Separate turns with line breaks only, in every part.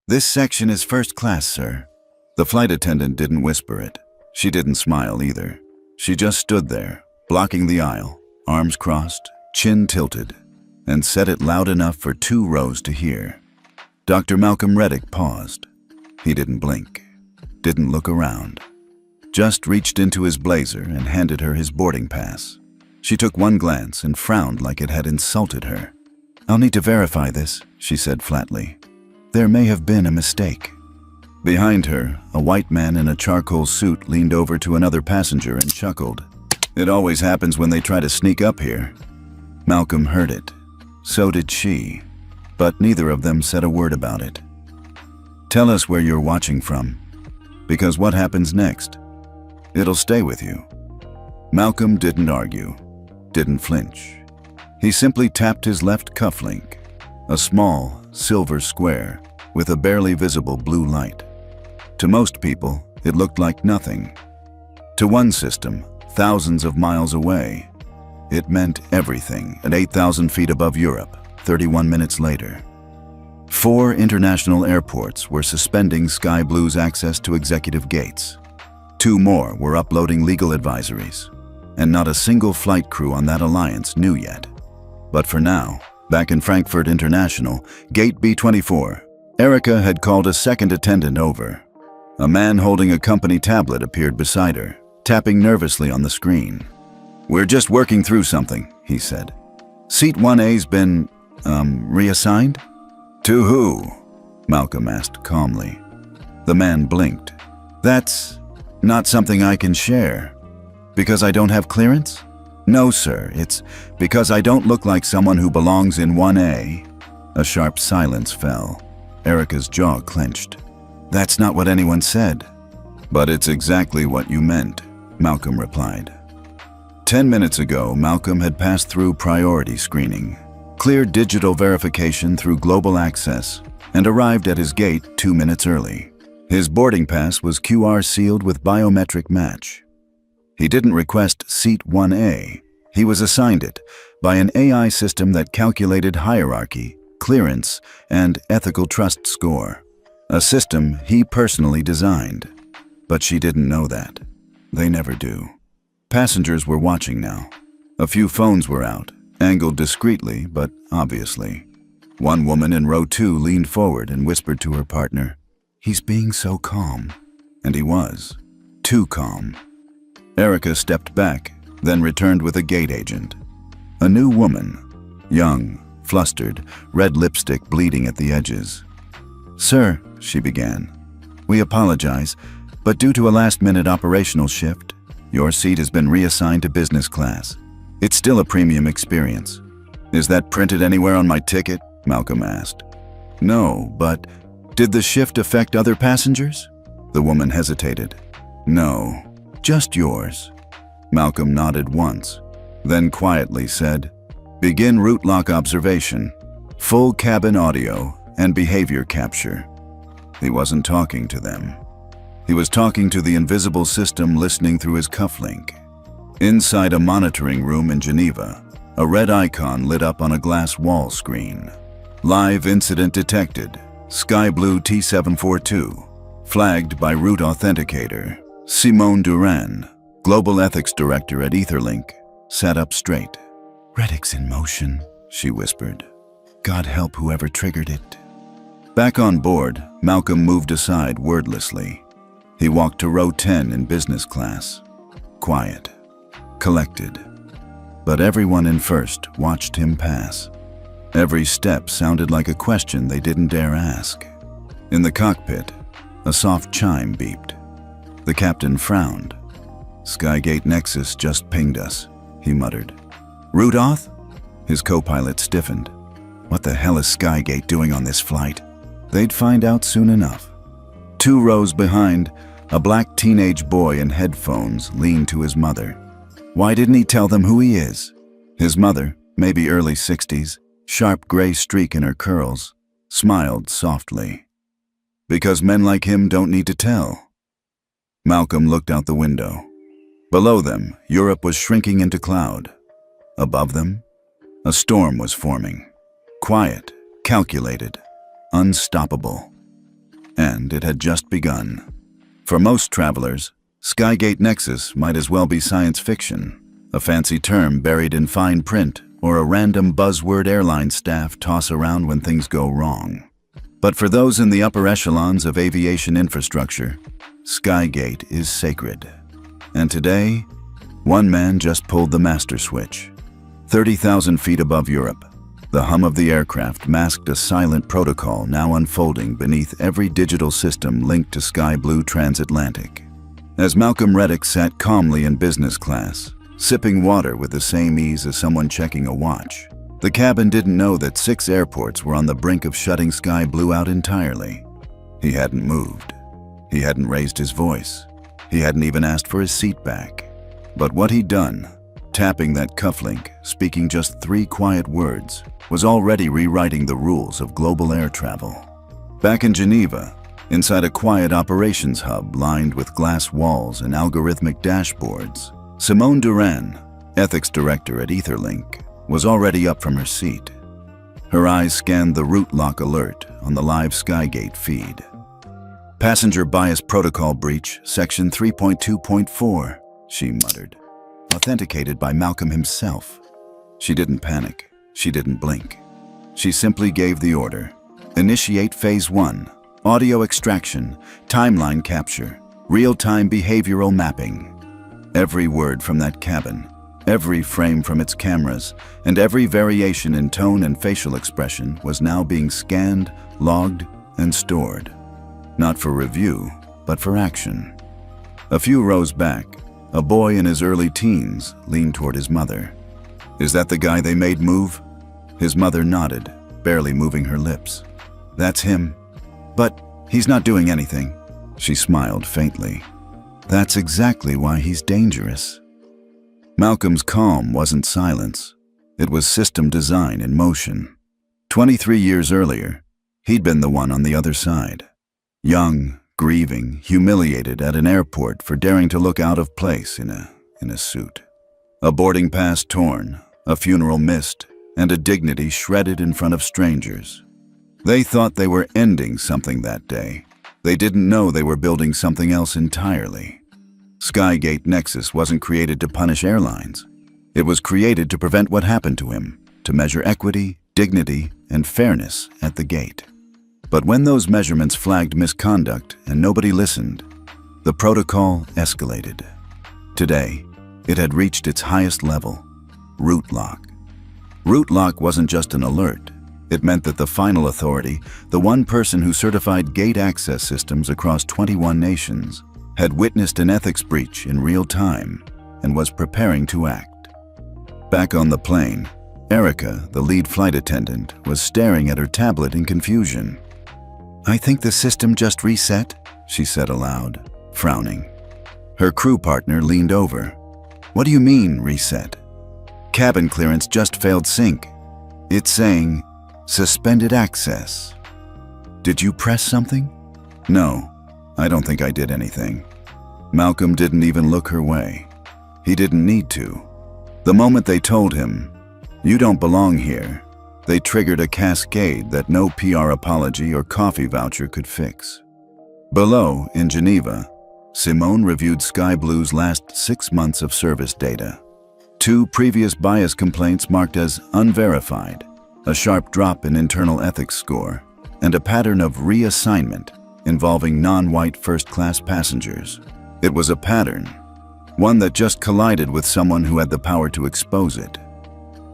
"This section is first class, sir." The flight attendant didn't whisper it. She didn't smile either. She just stood there, blocking the aisle, arms crossed, chin tilted, and said it loud enough for 2 rows to hear. Dr. Malcolm Reddick paused. He didn't blink, didn't look around. Just reached into his blazer and handed her his boarding pass. She took one glance and frowned like it had insulted her. "I'll need to verify this," she said flatly. "There may have been a mistake." Behind her, a white man in a charcoal suit leaned over to another passenger and chuckled. "It always happens when they try to sneak up here." Malcolm heard it. So did she. But neither of them said a word about it. "Tell us where you're watching from. Because what happens next? It'll stay with you." Malcolm didn't argue, didn't flinch. He simply tapped his left cufflink, a small, silver square with a barely visible blue light. To most people, it looked like nothing. To one system, thousands of miles away, it meant everything at 8,000 feet above Europe, 31 minutes later. 4 international airports were suspending Sky Blue's access to executive gates. 2 more were uploading legal advisories, and not a single flight crew on that alliance knew yet. But for now, back in Frankfurt International, Gate B24, Erica had called a second attendant over. A man holding a company tablet appeared beside her, tapping nervously on the screen. "We're just working through something," he said. "Seat 1A's been, reassigned?" "To who?" Malcolm asked calmly. The man blinked. "That's not something I can share." "Because I don't have clearance?" "No, sir. It's because I don't look like someone who belongs in 1A. A sharp silence fell. Erica's jaw clenched. "That's not what anyone said." "But it's exactly what you meant," Malcolm replied. 10 minutes ago, Malcolm had passed through priority screening, cleared digital verification through global access, and arrived at his gate 2 minutes early. His boarding pass was QR sealed with biometric match. He didn't request Seat 1A. He was assigned it by an AI system that calculated hierarchy, clearance, and ethical trust score. A system he personally designed. But she didn't know that. They never do. Passengers were watching now. A few phones were out, angled discreetly but obviously. One woman in row 2 leaned forward and whispered to her partner, "He's being so calm." And he was. Too calm. Erica stepped back, then returned with a gate agent. A new woman, young, flustered, red lipstick bleeding at the edges. "Sir," she began, "we apologize, but due to a last-minute operational shift, your seat has been reassigned to business class. It's still a premium experience." "Is that printed anywhere on my ticket?" Malcolm asked. "No, but did the shift affect other passengers?" The woman hesitated. "No, just yours." Malcolm nodded once, then quietly said, "Begin route lock observation, full cabin audio and behavior capture." He wasn't talking to them. He was talking to the invisible system listening through his cufflink. Inside a monitoring room in Geneva, a red icon lit up on a glass wall screen. "Live incident detected. Sky Blue T742. Flagged by route authenticator. Simone Duran, Global Ethics Director at Etherlink, sat up straight. "Reddick's in motion," she whispered. "God help whoever triggered it." Back on board, Malcolm moved aside wordlessly. He walked to row 10 in business class. Quiet. Collected. But everyone in first watched him pass. Every step sounded like a question they didn't dare ask. In the cockpit, a soft chime beeped. The captain frowned. "Skygate Nexus just pinged us," he muttered. "Route auth?" His co-pilot stiffened. What the hell is Skygate doing on this flight? They'd find out soon enough. 2 rows behind, a black teenage boy in headphones leaned to his mother. Why didn't he tell them who he is? His mother, maybe early 60s, sharp gray streak in her curls, smiled softly. "Because men like him don't need to tell." Malcolm looked out the window. Below them, Europe was shrinking into cloud. Above them, a storm was forming. Quiet, calculated, unstoppable. And it had just begun. For most travelers, Skygate Nexus might as well be science fiction, a fancy term buried in fine print or a random buzzword airline staff toss around when things go wrong. But for those in the upper echelons of aviation infrastructure, Skygate is sacred. And today, one man just pulled the master switch. 30,000 feet above Europe, the hum of the aircraft masked a silent protocol now unfolding beneath every digital system linked to Sky Blue Transatlantic. As Malcolm Reddick sat calmly in business class, sipping water with the same ease as someone checking a watch, the cabin didn't know that 6 airports were on the brink of shutting Sky Blue out entirely. He hadn't moved. He hadn't raised his voice. He hadn't even asked for his seat back. But what he'd done, tapping that cufflink, speaking just 3 quiet words, was already rewriting the rules of global air travel. Back in Geneva, inside a quiet operations hub lined with glass walls and algorithmic dashboards, Simone Duran, ethics director at Etherlink, was already up from her seat. Her eyes scanned the route lock alert on the live Skygate feed. Passenger bias protocol breach, section 3.2.4, she muttered. Authenticated by Malcolm himself. She didn't panic. She didn't blink. She simply gave the order. Initiate phase 1. Audio extraction, timeline capture, real-time behavioral mapping. Every word from that cabin, every frame from its cameras, and every variation in tone and facial expression was now being scanned, logged, and stored. Not for review, but for action. A few rows back, a boy in his early teens leaned toward his mother. "Is that the guy they made move?" His mother nodded, barely moving her lips. "That's him. But he's not doing anything." She smiled faintly. "That's exactly why he's dangerous." Malcolm's calm wasn't silence. It was system design in motion. 23 years earlier, he'd been the one on the other side. Young, grieving, humiliated at an airport for daring to look out of place in a suit. A boarding pass torn, a funeral missed, and a dignity shredded in front of strangers. They thought they were ending something that day. They didn't know they were building something else entirely. Skygate Nexus wasn't created to punish airlines. It was created to prevent what happened to him, to measure equity, dignity, and fairness at the gate. But when those measurements flagged misconduct and nobody listened, the protocol escalated. Today, it had reached its highest level, route lock. Route lock wasn't just an alert. It meant that the final authority, the one person who certified gate access systems across 21 nations, had witnessed an ethics breach in real time and was preparing to act. Back on the plane, Erica, the lead flight attendant, was staring at her tablet in confusion. "I think the system just reset," she said aloud, frowning. Her crew partner leaned over. "What do you mean, reset?" "Cabin clearance just failed sync. It's saying, suspended access." "Did you press something?" "No, I don't think I did anything." Malcolm didn't even look her way. He didn't need to. The moment they told him, "You don't belong here," they triggered a cascade that no PR apology or coffee voucher could fix. Below, in Geneva, Simone reviewed Sky Blue's last 6 months of service data. 2 previous bias complaints marked as unverified, a sharp drop in internal ethics score, and a pattern of reassignment involving non-white first-class passengers. It was a pattern, one that just collided with someone who had the power to expose it.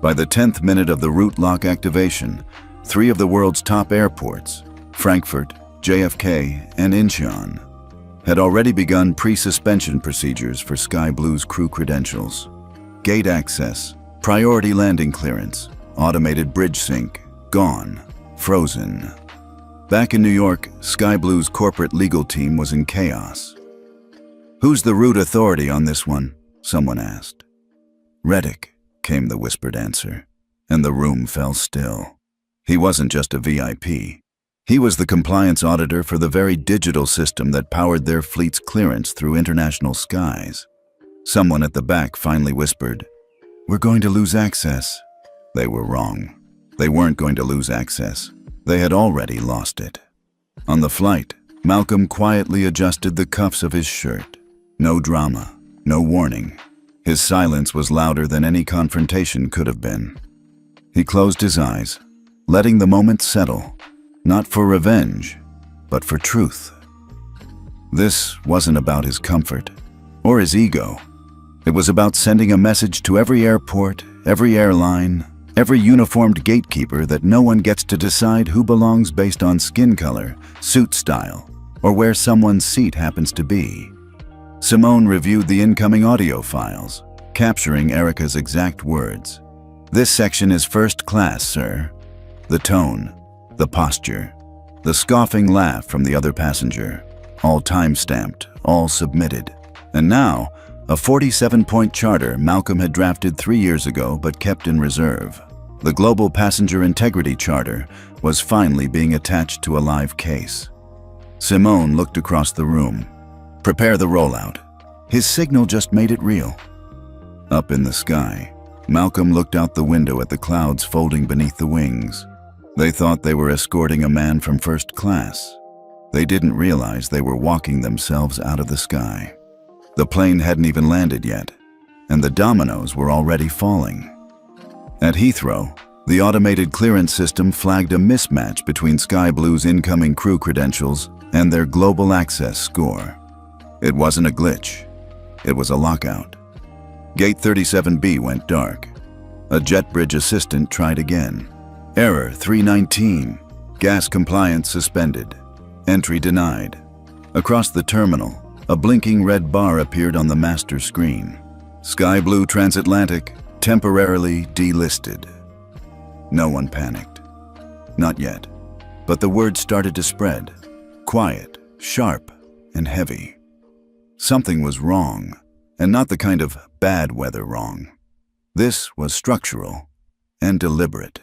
By the 10th minute of the route lock activation, 3 of the world's top airports, Frankfurt, JFK, and Incheon, had already begun pre-suspension procedures for Sky Blue's crew credentials. Gate access, priority landing clearance, automated bridge sync, gone, frozen. Back in New York, Sky Blue's corporate legal team was in chaos. "Who's the route authority on this one?" someone asked. "Reddick," came the whispered answer, and the room fell still. He wasn't just a VIP. He was the compliance auditor for the very digital system that powered their fleet's clearance through international skies. Someone at the back finally whispered, "We're going to lose access." They were wrong. They weren't going to lose access. They had already lost it. On the flight, Malcolm quietly adjusted the cuffs of his shirt. No drama, no warning. His silence was louder than any confrontation could have been. He closed his eyes, letting the moment settle, not for revenge, but for truth. This wasn't about his comfort or his ego. It was about sending a message to every airport, every airline, every uniformed gatekeeper that no one gets to decide who belongs based on skin color, suit style, or where someone's seat happens to be. Simone reviewed the incoming audio files, capturing Erica's exact words. "This section is first class, sir." The tone, the posture, the scoffing laugh from the other passenger, all time-stamped, all submitted. And now, a 47-point charter Malcolm had drafted 3 years ago but kept in reserve. The Global Passenger Integrity Charter was finally being attached to a live case. Simone looked across the room. "Prepare the rollout." His signal just made it real. Up in the sky, Malcolm looked out the window at the clouds folding beneath the wings. They thought they were escorting a man from first class. They didn't realize they were walking themselves out of the sky. The plane hadn't even landed yet, and the dominoes were already falling. At Heathrow, the automated clearance system flagged a mismatch between Sky Blue's incoming crew credentials and their global access score. It wasn't a glitch. It was a lockout. Gate 37B went dark. A JetBridge assistant tried again. Error 319. Gas compliance suspended. Entry denied. Across the terminal, a blinking red bar appeared on the master screen. Sky Blue Transatlantic, temporarily delisted. No one panicked. Not yet. But the word started to spread. Quiet, sharp, and heavy. Something was wrong, and not the kind of bad weather wrong. This was structural and deliberate.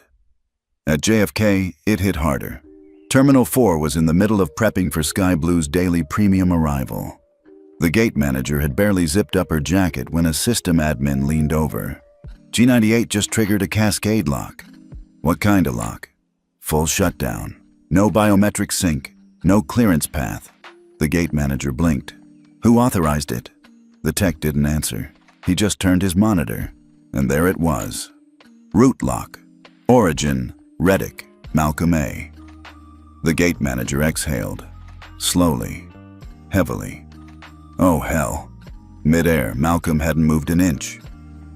At JFK, it hit harder. Terminal 4 was in the middle of prepping for Sky Blue's daily premium arrival. The gate manager had barely zipped up her jacket when a system admin leaned over. "G98 just triggered a cascade lock." "What kind of lock?" "Full shutdown. No biometric sync. No clearance path." The gate manager blinked. "Who authorized it?" The tech didn't answer. He just turned his monitor, and there it was. Route lock. Origin, Reddick, Malcolm A. The gate manager exhaled. Slowly. Heavily. Oh, hell. Mid-air, Malcolm hadn't moved an inch.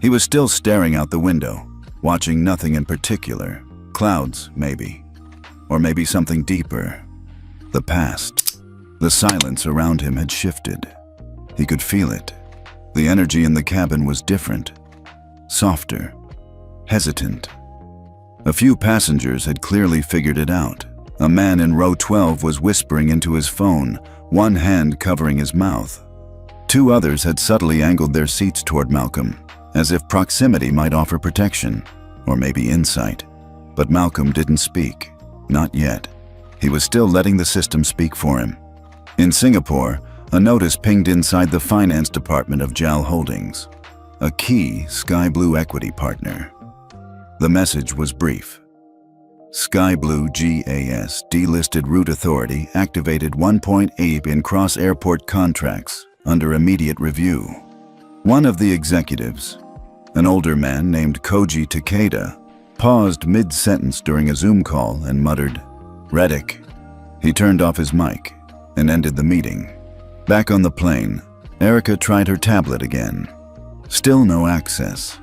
He was still staring out the window, watching nothing in particular. Clouds, maybe. Or maybe something deeper. The past. The silence around him had shifted. He could feel it. The energy in the cabin was different. Softer. Hesitant. A few passengers had clearly figured it out. A man in row 12 was whispering into his phone, one hand covering his mouth. 2 others had subtly angled their seats toward Malcolm, as if proximity might offer protection, or maybe insight. But Malcolm didn't speak. Not yet. He was still letting the system speak for him. In Singapore, a notice pinged inside the finance department of JAL Holdings, a key Sky Blue equity partner. The message was brief. Sky Blue GAS delisted route authority activated 1.8 in cross-airport contracts under immediate review. One of the executives, an older man named Koji Takeda, paused mid-sentence during a Zoom call and muttered, "Reddick." He turned off his mic and ended the meeting. Back on the plane, Erica tried her tablet again. Still no access.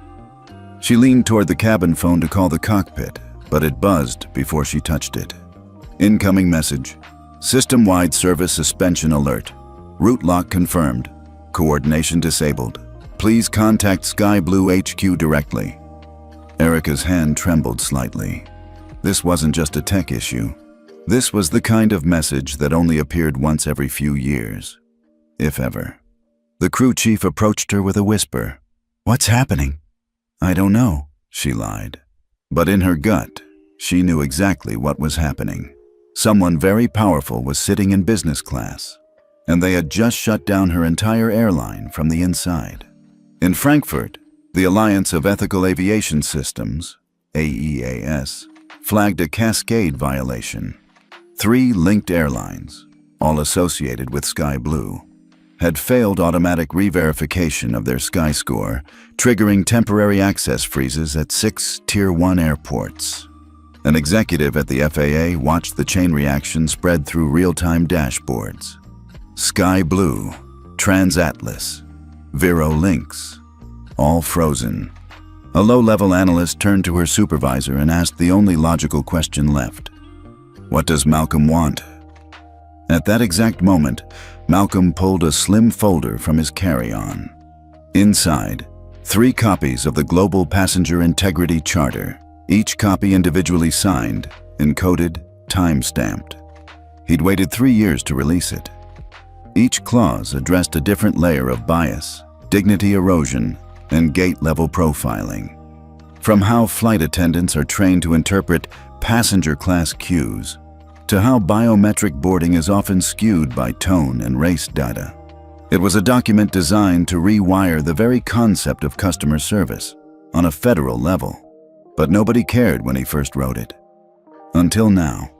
She leaned toward the cabin phone to call the cockpit, but it buzzed before she touched it. Incoming message. System-wide service suspension alert. Route lock confirmed. Coordination disabled. Please contact Sky Blue HQ directly. Erica's hand trembled slightly. This wasn't just a tech issue. This was the kind of message that only appeared once every few years, if ever. The crew chief approached her with a whisper. "What's happening?" "I don't know," she lied. But in her gut, she knew exactly what was happening. Someone very powerful was sitting in business class, and they had just shut down her entire airline from the inside. In Frankfurt, the Alliance of Ethical Aviation Systems, AEAS, flagged a cascade violation. 3 linked airlines, all associated with Sky Blue, had failed automatic re-verification of their Sky score, triggering temporary access freezes at 6 Tier 1 airports. An executive at the FAA watched the chain reaction spread through real-time dashboards. Sky Blue, Transatlas, Vero Lynx, all frozen. A low-level analyst turned to her supervisor and asked the only logical question left. What does Malcolm want? At that exact moment, Malcolm pulled a slim folder from his carry-on. Inside, 3 copies of the Global Passenger Integrity Charter, each copy individually signed, encoded, time-stamped. He'd waited 3 years to release it. Each clause addressed a different layer of bias, dignity erosion, and gate-level profiling. From how flight attendants are trained to interpret passenger-class cues, to how biometric boarding is often skewed by tone and race data. It was a document designed to rewire the very concept of customer service on a federal level, but nobody cared when he first wrote it. Until now.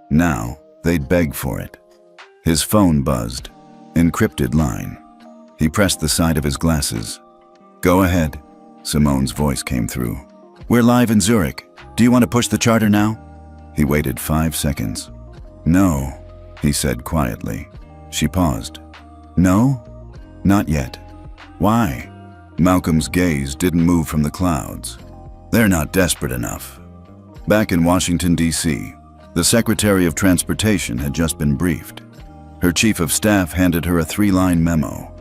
Now, they'd beg for it. His phone buzzed. Encrypted line. He pressed the side of his glasses. Go ahead, Simone's voice came through. We're live in Zurich. Do you want to push the charter now? He waited 5 seconds. No, he said quietly. She paused. No? Not yet. Why? Malcolm's gaze didn't move from the clouds. They're not desperate enough. Back in Washington, D.C., the Secretary of Transportation had just been briefed. Her Chief of Staff handed her a 3-line memo.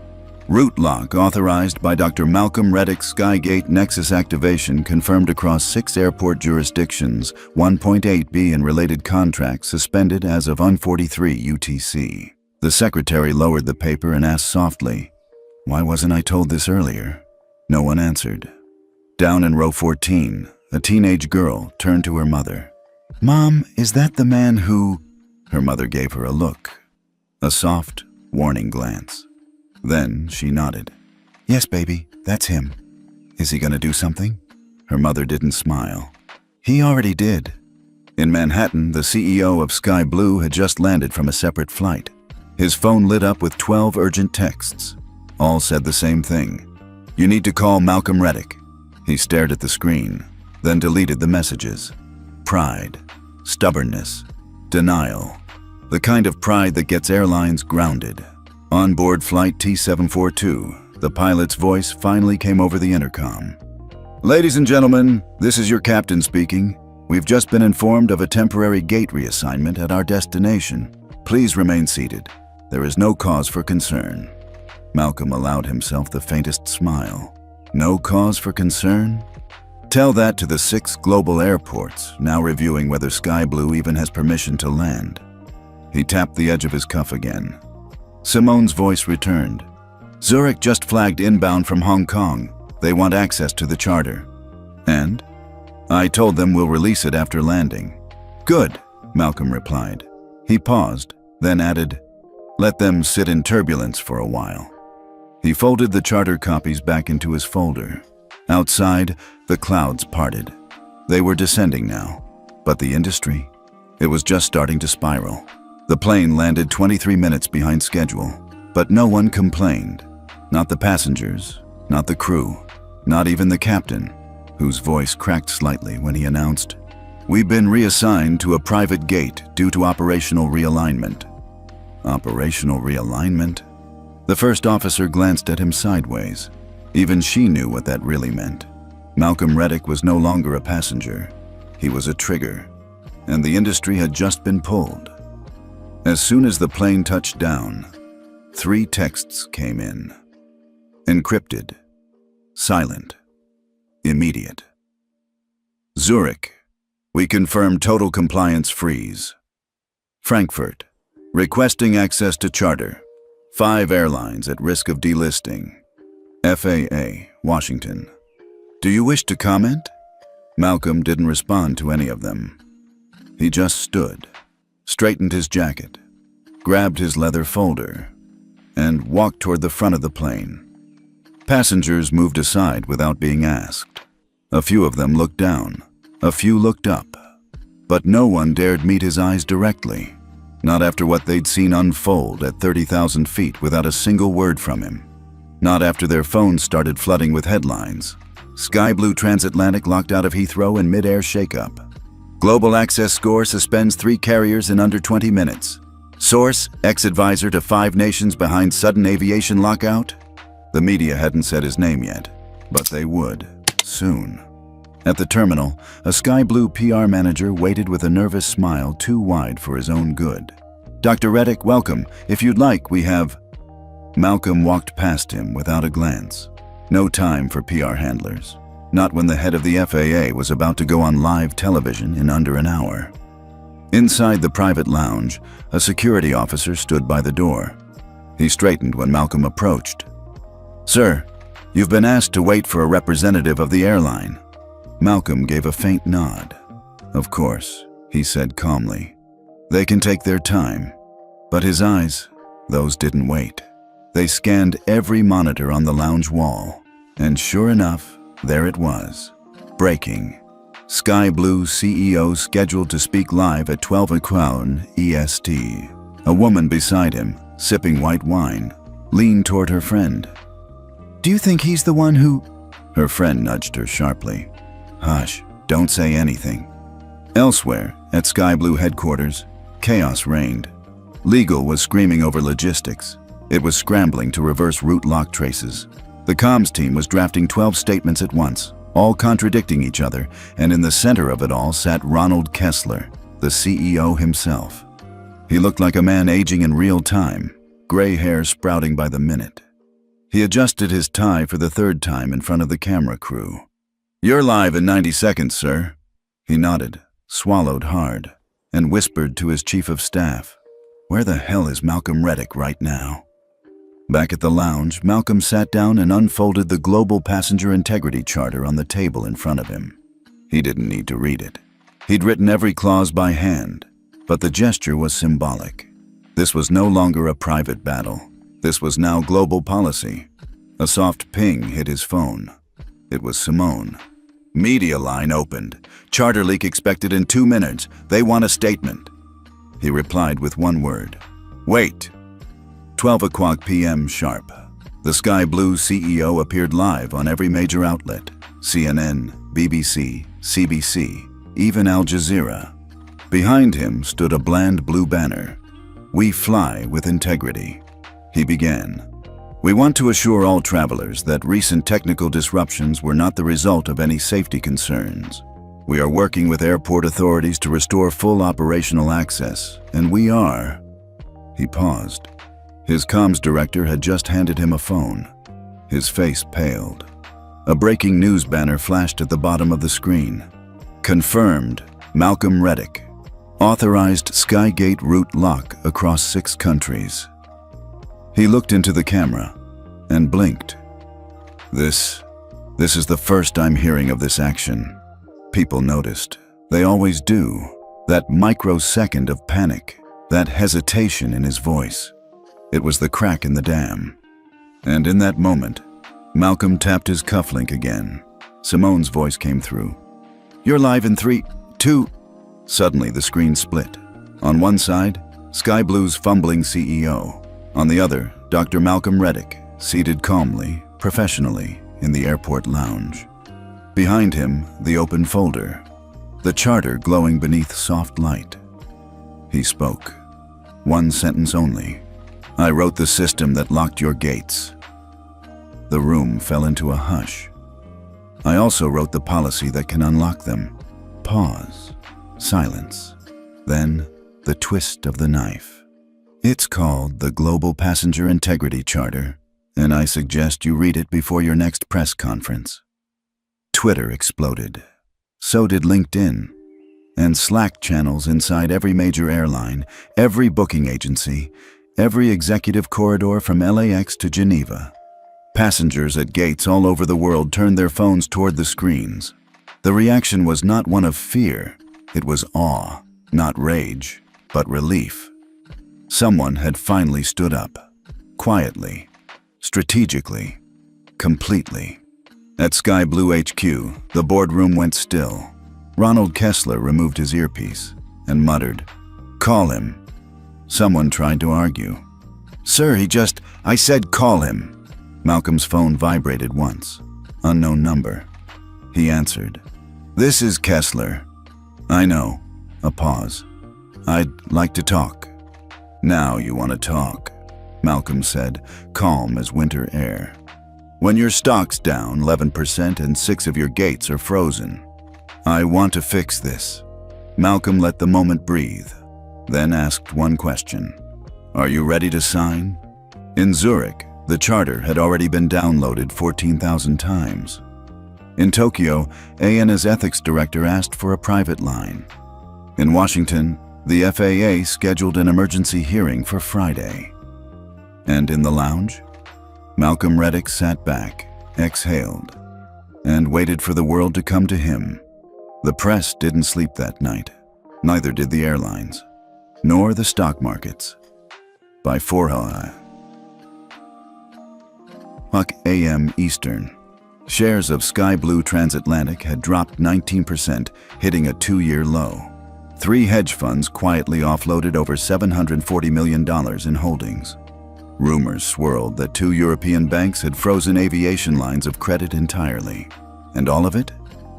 Route lock authorized by Dr. Malcolm Reddick's Skygate Nexus activation confirmed across 6 airport jurisdictions, 1.8B and related contracts suspended as of 1:43 UTC. The secretary lowered the paper and asked softly, "Why wasn't I told this earlier?" No one answered. Down in row 14, a teenage girl turned to her mother. "Mom, is that the man who—" Her mother gave her a look, a soft, warning glance. Then she nodded. "Yes, baby, that's him. Is he gonna do something?" Her mother didn't smile. "He already did." In Manhattan, the CEO of Sky Blue had just landed from a separate flight. His phone lit up with 12 urgent texts. All said the same thing. "You need to call Malcolm Reddick." He stared at the screen, then deleted the messages. Pride, stubbornness, denial. The kind of pride that gets airlines grounded. On board Flight T-742, the pilot's voice finally came over the intercom. "Ladies and gentlemen, this is your captain speaking. We've just been informed of a temporary gate reassignment at our destination. Please remain seated. There is no cause for concern." Malcolm allowed himself the faintest smile. No cause for concern? Tell that to the 6 global airports, now reviewing whether Sky Blue even has permission to land. He tapped the edge of his cuff again. Simone's voice returned. "Zurich just flagged inbound from Hong Kong. They want access to the charter." "And?" "I told them we'll release it after landing." "Good," Malcolm replied. He paused, then added, "Let them sit in turbulence for a while." He folded the charter copies back into his folder. Outside, the clouds parted. They were descending now. But the industry? It was just starting to spiral. The plane landed 23 minutes behind schedule, but no one complained. Not the passengers, not the crew, not even the captain, whose voice cracked slightly when he announced, "We've been reassigned to a private gate due to operational realignment." Operational realignment? The first officer glanced at him sideways. Even she knew what that really meant. Malcolm Reddick was no longer a passenger. He was a trigger, and the industry had just been pulled. As soon as the plane touched down, 3 texts came in. Encrypted, silent, immediate. Zurich, we confirm total compliance freeze. Frankfurt, requesting access to charter. 5 airlines at risk of delisting. FAA, Washington. Do you wish to comment? Malcolm didn't respond to any of them. He just stood, straightened his jacket, grabbed his leather folder, and walked toward the front of the plane. Passengers moved aside without being asked. A few of them looked down, a few looked up, but no one dared meet his eyes directly. Not after what they'd seen unfold at 30,000 feet without a single word from him. Not after their phones started flooding with headlines. Sky Blue Transatlantic locked out of Heathrow in mid-air shakeup. Global Access Score suspends 3 carriers in under 20 minutes. Source, ex-advisor to 5 nations behind sudden aviation lockout. The media hadn't said his name yet, but they would, soon. At the terminal, a Sky Blue PR manager waited with a nervous smile too wide for his own good. "Dr. Reddick, welcome. If you'd like, we have..." Malcolm walked past him without a glance. No time for PR handlers. Not when the head of the FAA was about to go on live television in under an hour. Inside the private lounge, a security officer stood by the door. He straightened when Malcolm approached. "Sir, you've been asked to wait for a representative of the airline." Malcolm gave a faint nod. "Of course," he said calmly. "They can take their time." But his eyes, those didn't wait. They scanned every monitor on the lounge wall. And sure enough, there it was. Breaking. Sky Blue CEO scheduled to speak live at 12 o'clock EST. A woman beside him, sipping white wine, leaned toward her friend. "Do you think he's the one who..." Her friend nudged her sharply. "Hush, don't say anything." Elsewhere, at Sky Blue headquarters, chaos reigned. Legal was screaming over logistics. It was scrambling to reverse route lock traces. The comms team was drafting 12 statements at once, all contradicting each other, and in the center of it all sat Ronald Kessler, the CEO himself. He looked like a man aging in real time, gray hair sprouting by the minute. He adjusted his tie for the 3rd time in front of the camera crew. "You're live in 90 seconds, sir." He nodded, swallowed hard, and whispered to his chief of staff, "Where the hell is Malcolm Reddick right now?" Back at the lounge, Malcolm sat down and unfolded the Global Passenger Integrity Charter on the table in front of him. He didn't need to read it. He'd written every clause by hand, but the gesture was symbolic. This was no longer a private battle. This was now global policy. A soft ping hit his phone. It was Simone. "Media line opened. Charter leak expected in 2 minutes. They want a statement." He replied with one word. "Wait." 12 o'clock p.m. sharp. The Sky Blue CEO appeared live on every major outlet. CNN, BBC, CBC, even Al Jazeera. Behind him stood a bland blue banner. "We fly with integrity." He began. "We want to assure all travelers that recent technical disruptions were not the result of any safety concerns. We are working with airport authorities to restore full operational access, and we are..." He paused. His comms director had just handed him a phone. His face paled. A breaking news banner flashed at the bottom of the screen. "Confirmed, Malcolm Reddick. Authorized Skygate route lock across 6 countries." He looked into the camera and blinked. This is the first I'm hearing of this action." People noticed. They always do. That microsecond of panic, that hesitation in his voice. It was the crack in the dam. And in that moment, Malcolm tapped his cufflink again. Simone's voice came through. "You're live in 3, 2... Suddenly the screen split. On one side, Sky Blue's fumbling CEO. On the other, Dr. Malcolm Reddick, seated calmly, professionally, in the airport lounge. Behind him, the open folder, the charter glowing beneath soft light. He spoke. One sentence only. "I wrote the system that locked your gates." The room fell into a hush. "I also wrote the policy that can unlock them." Pause. Silence. Then, the twist of the knife. "It's called the Global Passenger Integrity Charter, and I suggest you read it before your next press conference." Twitter exploded. So did LinkedIn. And Slack channels inside every major airline, every booking agency, every executive corridor from LAX to Geneva. Passengers at gates all over the world turned their phones toward the screens. The reaction was not one of fear. It was awe, not rage, but relief. Someone had finally stood up. Quietly, strategically, completely. At Sky Blue HQ, the boardroom went still. Ronald Kessler removed his earpiece and muttered, "Call him." Someone tried to argue. "Sir, I said call him." Malcolm's phone vibrated once. Unknown number. He answered. "This is Kessler." "I know." A pause. "I'd like to talk." "Now you want to talk," Malcolm said, calm as winter air. "When your stock's down 11% and 6 of your gates are frozen. I want to fix this." Malcolm let the moment breathe, then asked one question. "Are you ready to sign?" In Zurich, the charter had already been downloaded 14,000 times. In Tokyo, ANA's ethics director asked for a private line. In Washington, the FAA scheduled an emergency hearing for Friday. And in the lounge, Malcolm Reddick sat back, exhaled, and waited for the world to come to him. The press didn't sleep that night. Neither did the airlines, nor the stock markets. By 4 a.m. Eastern, shares of Sky Blue Transatlantic had dropped 19%, hitting a 2-year low. 3 hedge funds quietly offloaded over $740 million in holdings. Rumors swirled that 2 European banks had frozen aviation lines of credit entirely. And all of it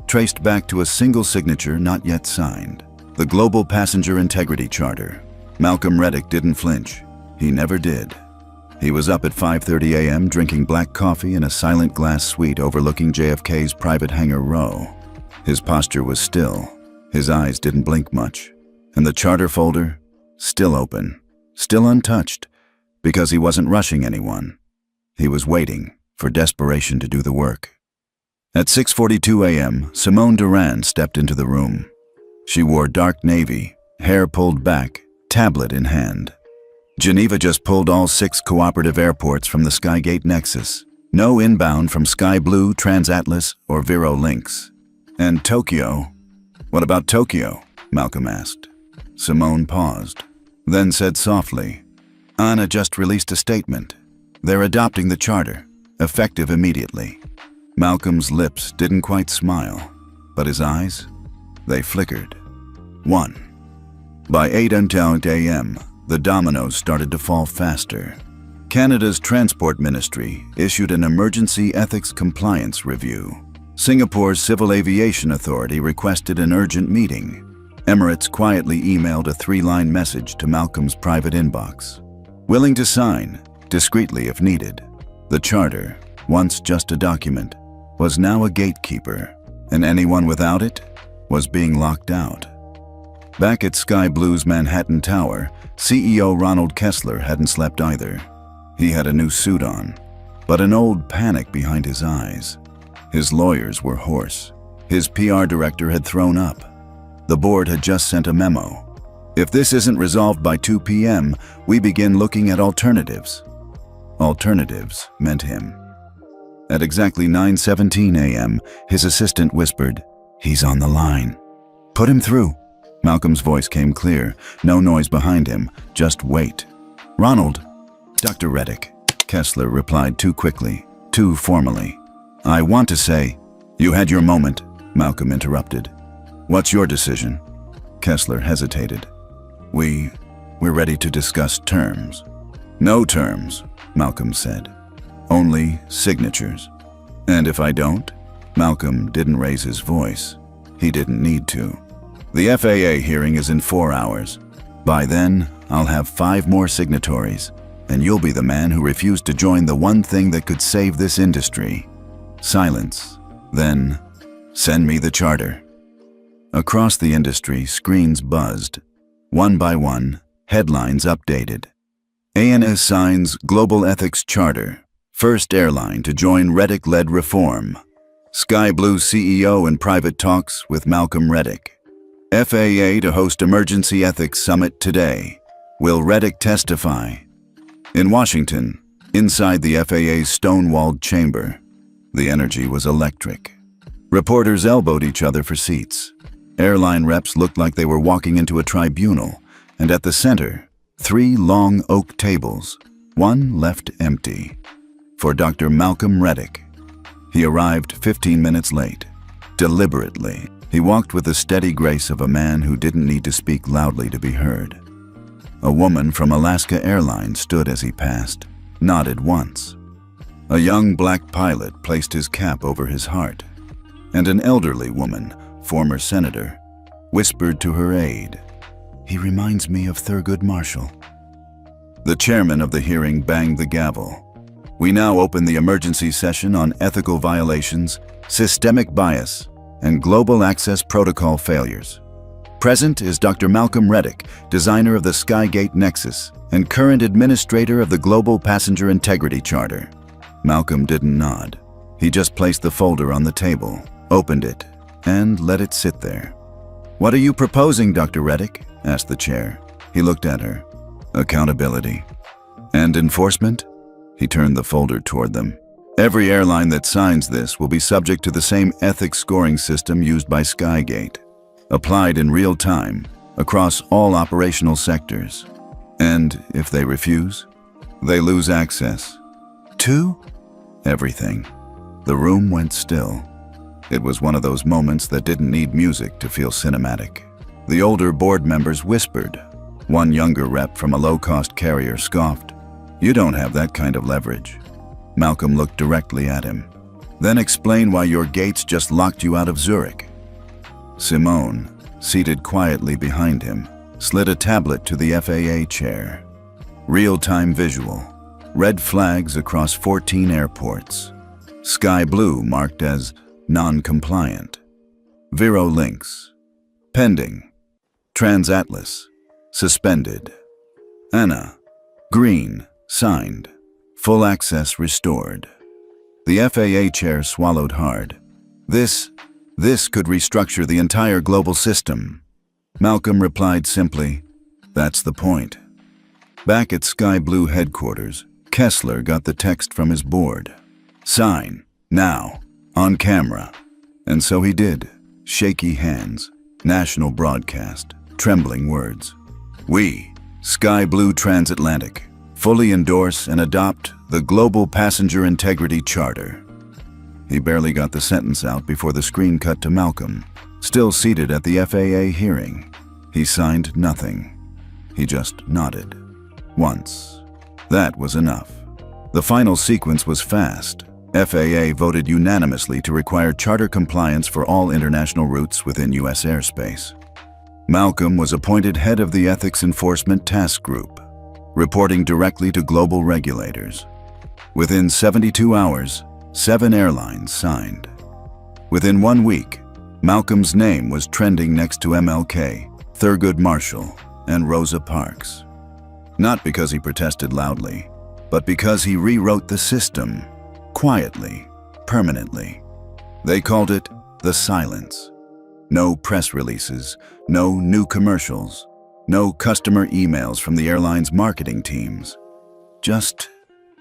traced back to a single signature not yet signed. The Global Passenger Integrity Charter. Malcolm Reddick didn't flinch. He never did. He was up at 5:30 a.m. drinking black coffee in a silent glass suite overlooking JFK's private hangar row. His posture was still. His eyes didn't blink much. And the charter folder, still open, still untouched, because he wasn't rushing anyone. He was waiting for desperation to do the work. At 6:42 a.m., Simone Durand stepped into the room. She wore dark navy, hair pulled back, tablet in hand. Geneva just pulled all 6 cooperative airports from the Skygate Nexus. No inbound from Sky Blue, Transatlas, or Vero Links. And Tokyo? What about Tokyo? Malcolm asked. Simone paused, then said softly, "ANA just released a statement. They're adopting the charter, effective immediately." Malcolm's lips didn't quite smile, but his eyes, they flickered. 1. By 8 a.m., the dominoes started to fall faster. Canada's Transport Ministry issued an emergency ethics compliance review. Singapore's Civil Aviation Authority requested an urgent meeting. Emirates quietly emailed a 3-line message to Malcolm's private inbox. Willing to sign, discreetly if needed. The charter, once just a document, was now a gatekeeper, and anyone without it was being locked out. Back at Sky Blue's Manhattan Tower, CEO Ronald Kessler hadn't slept either. He had a new suit on, but an old panic behind his eyes. His lawyers were hoarse. His PR director had thrown up. The board had just sent a memo. If this isn't resolved by 2 p.m., we begin looking at alternatives. Alternatives meant him. At exactly 9:17 a.m., his assistant whispered, "He's on the line." "Put him through." Malcolm's voice came clear, no noise behind him, just wait. "Ronald." "Dr. Reddick," Kessler replied too quickly, too formally. "I want to say—" "You had your moment," Malcolm interrupted. "What's your decision?" Kessler hesitated. We're ready to discuss terms." "No terms," Malcolm said. "Only signatures." "And if I don't?" Malcolm didn't raise his voice. He didn't need to. "The FAA hearing is in 4 hours. By then, I'll have 5 more signatories, and you'll be the man who refused to join the one thing that could save this industry." Silence. Then, "Send me the charter." Across the industry, screens buzzed. One by one, headlines updated. ANA signs Global Ethics Charter. First airline to join Reddick-led reform. Sky Blue CEO in private talks with Malcolm Reddick. FAA to host emergency ethics summit today. Will Reddick testify? In Washington, inside the FAA's stone-walled chamber, the energy was electric. Reporters elbowed each other for seats. Airline reps looked like they were walking into a tribunal, and at the center, 3 long oak tables, one left empty. For Dr. Malcolm Reddick. He arrived 15 minutes late. Deliberately, he walked with the steady grace of a man who didn't need to speak loudly to be heard. A woman from Alaska Airlines stood as he passed, nodded once. A young black pilot placed his cap over his heart, and an elderly woman, former senator, whispered to her aide, "He reminds me of Thurgood Marshall." The chairman of the hearing banged the gavel. We now open the emergency session on ethical violations, systemic bias, and global access protocol failures. Present is Dr. Malcolm Reddick, designer of the Skygate Nexus and current administrator of the Global Passenger Integrity Charter. Malcolm didn't nod. He just placed the folder on the table, opened it, and let it sit there. "What are you proposing, Dr. Reddick?" asked the chair. He looked at her. "Accountability. And enforcement?" He turned the folder toward them. "Every airline that signs this will be subject to the same ethics scoring system used by Skygate, applied in real time across all operational sectors. And if they refuse, they lose access to everything." The room went still. It was one of those moments that didn't need music to feel cinematic. The older board members whispered. One younger rep from a low-cost carrier scoffed. "You don't have that kind of leverage." Malcolm looked directly at him. "Then explain why your gates just locked you out of Zurich." Simone, seated quietly behind him, slid a tablet to the FAA chair. Real-time visual. Red flags across 14 airports. Sky Blue marked as non-compliant. Vero Links, pending. Transatlas, suspended. ANA, green, signed. Full access restored. The FAA chair swallowed hard. This could restructure the entire global system. Malcolm replied simply, "That's the point." Back at Sky Blue headquarters, Kessler got the text from his board. "Sign, now, on camera." And so he did. Shaky hands, national broadcast, trembling words. "We, Sky Blue Transatlantic, fully endorse and adopt the Global Passenger Integrity Charter." He barely got the sentence out before the screen cut to Malcolm, still seated at the FAA hearing. He signed nothing. He just nodded. Once. That was enough. The final sequence was fast. FAA voted unanimously to require charter compliance for all international routes within U.S. airspace. Malcolm was appointed head of the Ethics Enforcement Task Group, reporting directly to global regulators. Within 72 hours, 7 airlines signed. Within 1 week, Malcolm's name was trending next to MLK, Thurgood Marshall, and Rosa Parks. Not because he protested loudly, but because he rewrote the system, quietly, permanently. They called it the silence. No press releases, no new commercials, no customer emails from the airline's marketing teams. Just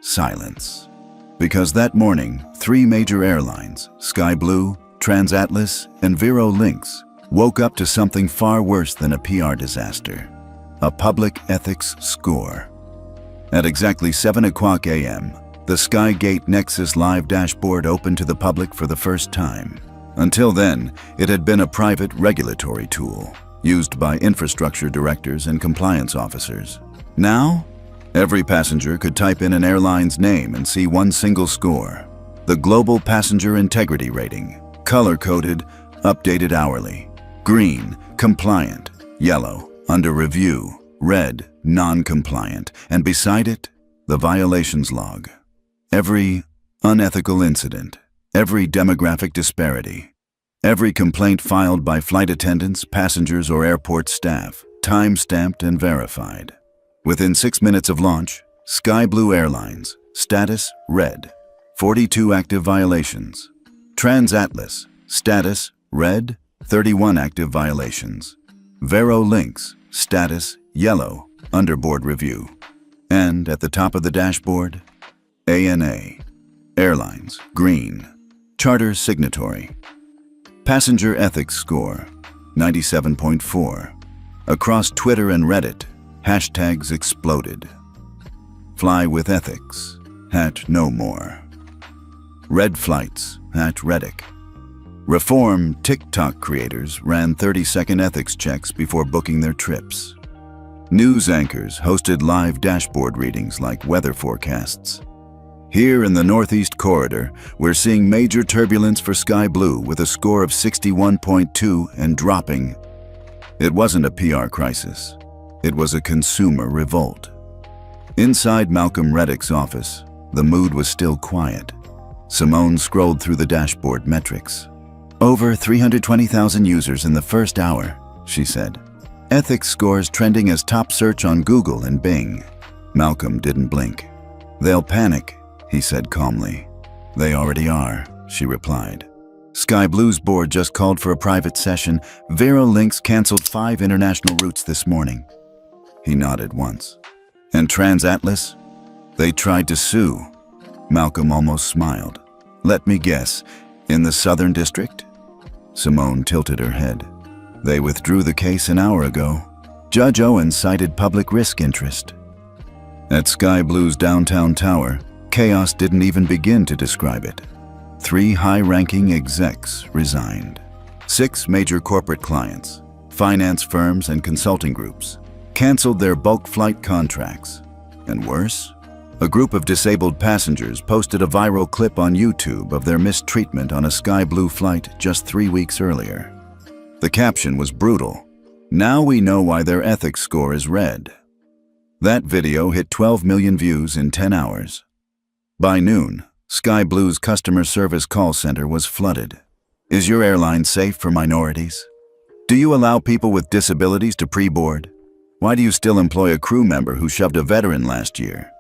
silence. Because that morning, 3 major airlines, Sky Blue, Transatlas, and Vero Links, woke up to something far worse than a PR disaster. A public ethics score. At exactly 7 o'clock a.m., the Skygate Nexus Live dashboard opened to the public for the first time. Until then, it had been a private regulatory tool, used by infrastructure directors and compliance officers. Now, every passenger could type in an airline's name and see one single score. The Global Passenger Integrity Rating, color-coded, updated hourly. Green, compliant. Yellow, under review. Red, non-compliant. And beside it, the violations log. Every unethical incident, every demographic disparity, every complaint filed by flight attendants, passengers, or airport staff, time-stamped and verified. Within 6 minutes of launch, Sky Blue Airlines, status red, 42 active violations. Transatlas, status red, 31 active violations. Vero Links, status yellow, underboard review. And at the top of the dashboard, ANA, Airlines, green, charter signatory. Passenger ethics score, 97.4. Across Twitter and Reddit, hashtags exploded. Fly with ethics, #no more. Red flights, @Reddick. Reform TikTok creators ran 30-second ethics checks before booking their trips. News anchors hosted live dashboard readings like weather forecasts. Here in the Northeast Corridor, we're seeing major turbulence for Sky Blue with a score of 61.2 and dropping. It wasn't a PR crisis. It was a consumer revolt. Inside Malcolm Reddick's office, the mood was still quiet. Simone scrolled through the dashboard metrics. Over 320,000 users in the first hour, she said. Ethics scores trending as top search on Google and Bing. Malcolm didn't blink. They'll panic, he said calmly. They already are, she replied. Sky Blue's board just called for a private session. Vero Links canceled 5 international routes this morning. He nodded once. And TransAtlas? They tried to sue. Malcolm almost smiled. Let me guess, in the Southern District? Simone tilted her head. They withdrew the case an hour ago. Judge Owen cited public risk interest. At Sky Blue's downtown tower, chaos didn't even begin to describe it. 3 high-ranking execs resigned. 6 major corporate clients, finance firms and consulting groups, canceled their bulk flight contracts. And worse, a group of disabled passengers posted a viral clip on YouTube of their mistreatment on a Sky Blue flight just 3 weeks earlier. The caption was brutal. Now we know why their ethics score is red. That video hit 12 million views in 10 hours. By noon, Sky Blue's customer service call center was flooded. Is your airline safe for minorities? Do you allow people with disabilities to pre-board? Why do you still employ a crew member who shoved a veteran last year?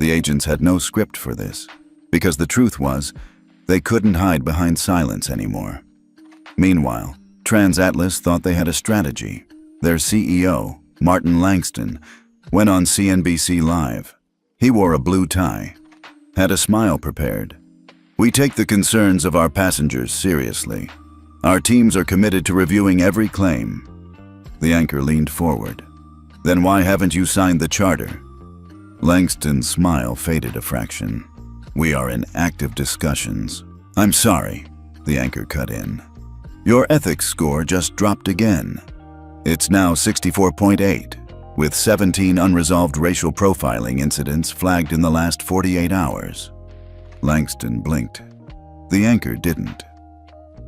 The agents had no script for this, because the truth was, they couldn't hide behind silence anymore. Meanwhile, TransAtlas thought they had a strategy. Their CEO, Martin Langston, went on CNBC Live. He wore a blue tie, had a smile prepared. We take the concerns of our passengers seriously. Our teams are committed to reviewing every claim. The anchor leaned forward. Then why haven't you signed the charter? Langston's smile faded a fraction. We are in active discussions. I'm sorry, the anchor cut in. Your ethics score just dropped again. It's now 64.8, with 17 unresolved racial profiling incidents flagged in the last 48 hours. Langston blinked. The anchor didn't.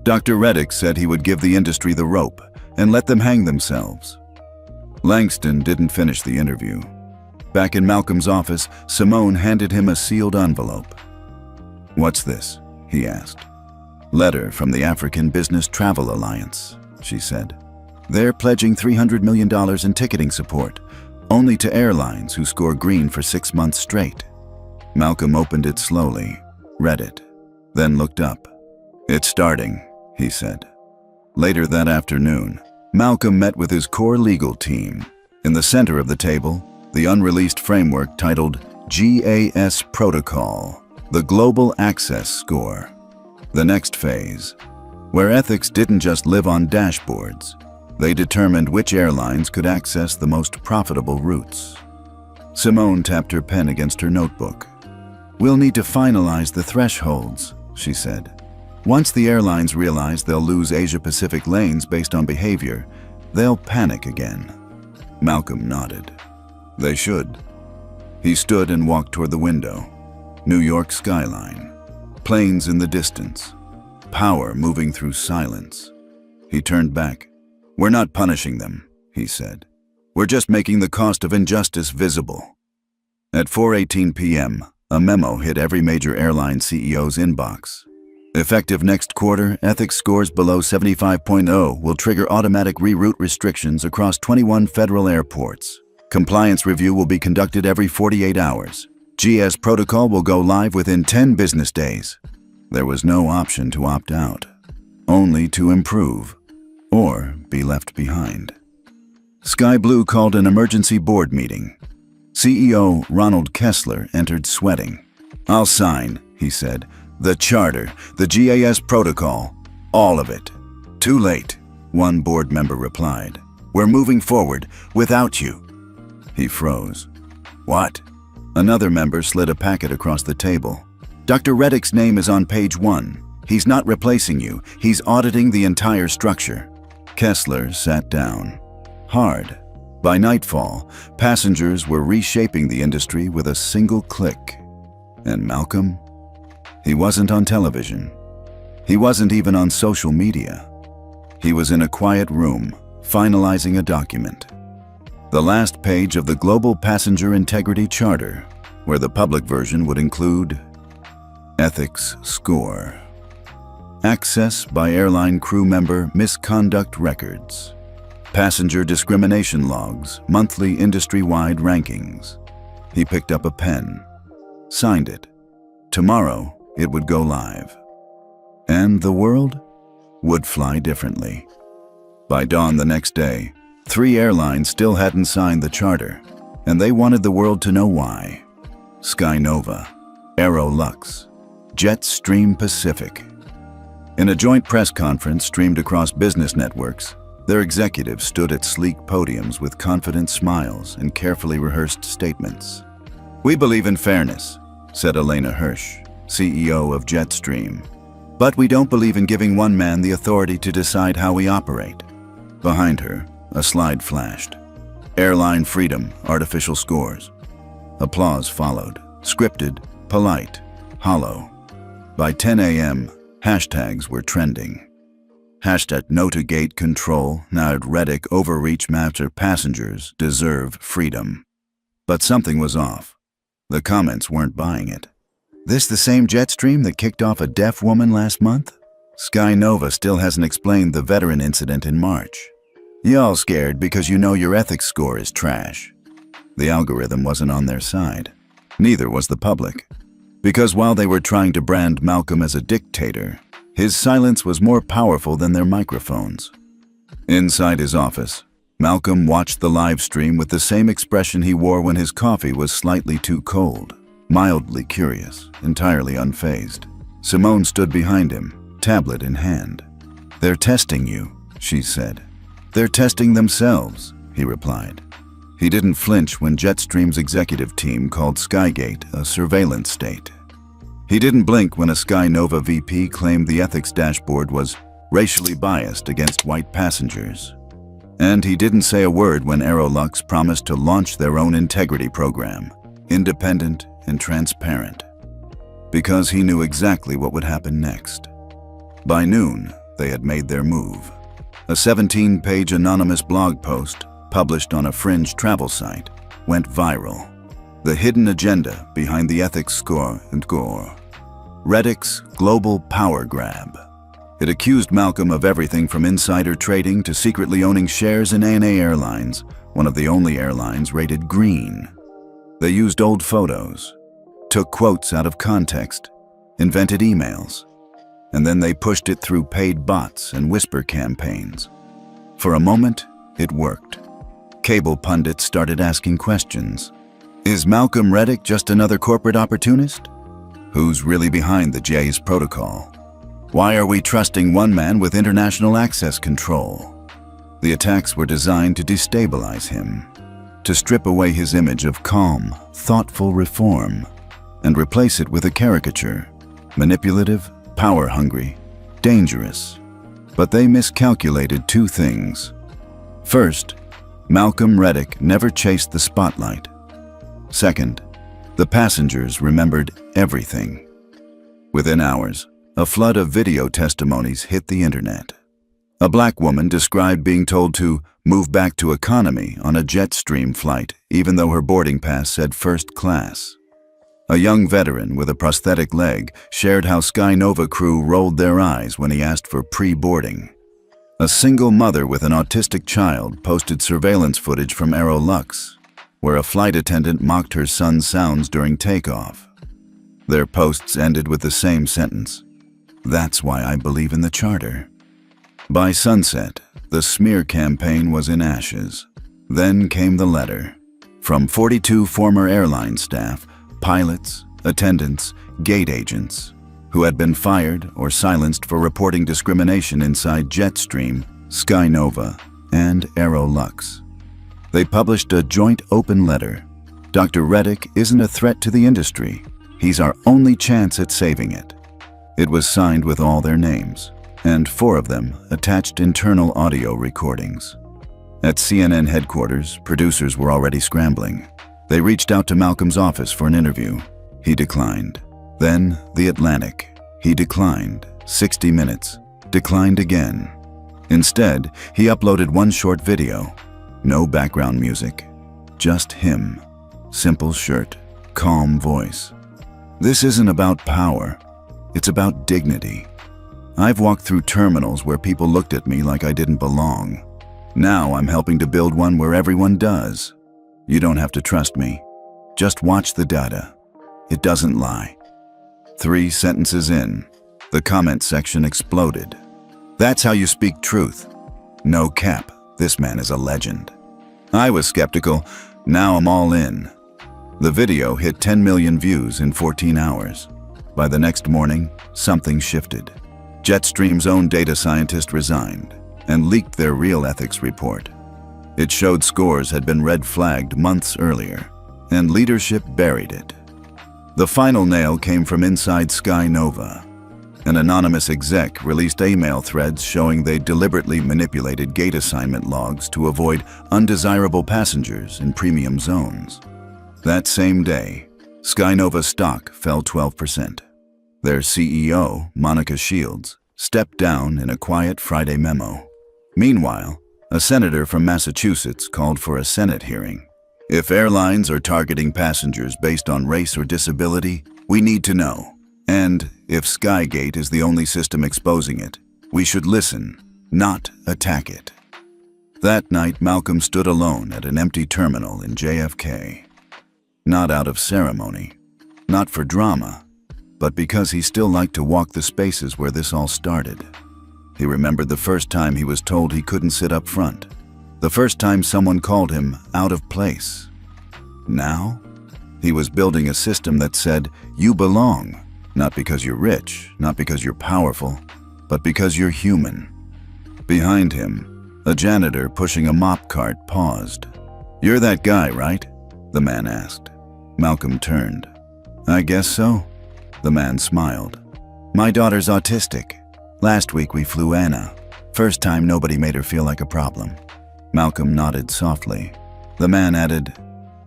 Dr. Reddick said he would give the industry the rope and let them hang themselves. Langston didn't finish the interview. Back in Malcolm's office, Simone handed him a sealed envelope. What's this? He asked. Letter from the African Business Travel Alliance, she said. They're pledging $300 million in ticketing support, only to airlines who score green for 6 months straight. Malcolm opened it slowly, read it, then looked up. It's starting, he said. Later that afternoon, Malcolm met with his core legal team. In the center of the table, the unreleased framework titled GAS Protocol, the Global Access Score. The next phase, where ethics didn't just live on dashboards. They determined which airlines could access the most profitable routes. Simone tapped her pen against her notebook. We'll need to finalize the thresholds, she said. Once the airlines realize they'll lose Asia-Pacific lanes based on behavior, they'll panic again. Malcolm nodded. They should. He stood and walked toward the window. New York skyline. Planes in the distance. Power moving through silence. He turned back. We're not punishing them, he said. We're just making the cost of injustice visible. At 4:18 p.m., a memo hit every major airline CEO's inbox. Effective next quarter, ethics scores below 75.0 will trigger automatic reroute restrictions across 21 federal airports. Compliance review will be conducted every 48 hours. GS protocol will go live within 10 business days. There was no option to opt out, only to improve or be left behind. Sky Blue called an emergency board meeting. CEO Ronald Kessler entered sweating. I'll sign, he said. The charter, the GAS protocol, all of it. Too late, one board member replied. We're moving forward without you. He froze. What? Another member slid a packet across the table. Dr. Reddick's name is on page 1. He's not replacing you. He's auditing the entire structure. Kessler sat down. Hard. By nightfall, passengers were reshaping the industry with a single click. And Malcolm? He wasn't on television. He wasn't even on social media. He was in a quiet room, finalizing a document. The last page of the Global Passenger Integrity Charter, where the public version would include Ethics Score. Access by airline crew member misconduct records. Passenger discrimination logs, monthly industry-wide rankings. He picked up a pen, signed it. Tomorrow, it would go live. And the world would fly differently. By dawn the next day, 3 airlines still hadn't signed the charter, and they wanted the world to know why. SkyNova, Aerolux, Jetstream Pacific. In a joint press conference streamed across business networks, their executives stood at sleek podiums with confident smiles and carefully rehearsed statements. "We believe in fairness," said Elena Hirsch, CEO of Jetstream. "But we don't believe in giving one man the authority to decide how we operate." Behind her, a slide flashed. Airline freedom, artificial scores. Applause followed, scripted, polite, hollow. By 10 a.m., hashtags were trending. Hashtag no to gate control, now Reddick overreach master passengers deserve freedom. But something was off. The comments weren't buying it. This the same Jetstream that kicked off a deaf woman last month? SkyNova still hasn't explained the veteran incident in March. Y'all scared because you know your ethics score is trash. The algorithm wasn't on their side. Neither was the public. Because while they were trying to brand Malcolm as a dictator, his silence was more powerful than their microphones. Inside his office, Malcolm watched the live stream with the same expression he wore when his coffee was slightly too cold. Mildly curious, entirely unfazed. Simone stood behind him, tablet in hand. "They're testing you," she said. "They're testing themselves," he replied. He didn't flinch when Jetstream's executive team called Skygate a surveillance state. He didn't blink when a SkyNova VP claimed the ethics dashboard was racially biased against white passengers. And he didn't say a word when Aerolux promised to launch their own integrity program, independent and transparent. Because he knew exactly what would happen next. By noon, they had made their move. A 17-page anonymous blog post, published on a fringe travel site, went viral. The hidden agenda behind the ethics score and gore. Reddick's global power grab. It accused Malcolm of everything from insider trading to secretly owning shares in ANA Airlines, one of the only airlines rated green. They used old photos, took quotes out of context, invented emails, and then they pushed it through paid bots and whisper campaigns. For a moment, it worked. Cable pundits started asking questions. Is Malcolm Reddick just another corporate opportunist? Who's really behind the J's protocol? Why are we trusting one man with international access control? The attacks were designed to destabilize him, to strip away his image of calm, thoughtful reform, and replace it with a caricature, manipulative, power-hungry, dangerous. But they miscalculated 2 things. First, Malcolm Reddick never chased the spotlight. Second, the passengers remembered everything. Within hours, a flood of video testimonies hit the internet. A black woman described being told to move back to economy on a Jetstream flight, even though her boarding pass said first class. A young veteran with a prosthetic leg shared how SkyNova crew rolled their eyes when he asked for pre-boarding. A single mother with an autistic child posted surveillance footage from Aerolux, where a flight attendant mocked her son's sounds during takeoff. Their posts ended with the same sentence: "That's why I believe in the charter." By sunset, the smear campaign was in ashes. Then came the letter from 42 former airline staff, pilots, attendants, gate agents, who had been fired or silenced for reporting discrimination inside Jetstream, SkyNova, and Aerolux. They published a joint open letter. Dr. Reddick isn't a threat to the industry. He's our only chance at saving it. It was signed with all their names, and 4 of them attached internal audio recordings. At CNN headquarters, producers were already scrambling. They reached out to Malcolm's office for an interview. He declined. Then, The Atlantic. He declined. 60 Minutes. Declined again. Instead, he uploaded one short video. No background music. Just him. Simple shirt. Calm voice. This isn't about power. It's about dignity. I've walked through terminals where people looked at me like I didn't belong. Now I'm helping to build one where everyone does. You don't have to trust me. Just watch the data. It doesn't lie. 3 sentences in, the comment section exploded. That's how you speak truth. No cap, this man is a legend. I was skeptical, now I'm all in. The video hit 10 million views in 14 hours. By the next morning, something shifted. Jetstream's own data scientist resigned and leaked their real ethics report. It showed scores had been red flagged months earlier, and leadership buried it. The final nail came from inside Sky Nova. An anonymous exec released email threads showing they deliberately manipulated gate assignment logs to avoid undesirable passengers in premium zones. That same day, Sky Nova stock fell 12%. Their CEO, Monica Shields, stepped down in a quiet Friday memo. Meanwhile, a senator from Massachusetts called for a Senate hearing. If airlines are targeting passengers based on race or disability, we need to know. And if Skygate is the only system exposing it, we should listen, not attack it. That night, Malcolm stood alone at an empty terminal in JFK. Not out of ceremony, not for drama, but because he still liked to walk the spaces where this all started. He remembered the first time he was told he couldn't sit up front. The first time someone called him out of place. Now, he was building a system that said, you belong, not because you're rich, not because you're powerful, but because you're human. Behind him, a janitor pushing a mop cart paused. You're that guy, right? The man asked. Malcolm turned. I guess so. The man smiled. My daughter's autistic. Last week we flew Anna. First time nobody made her feel like a problem. Malcolm nodded softly. The man added,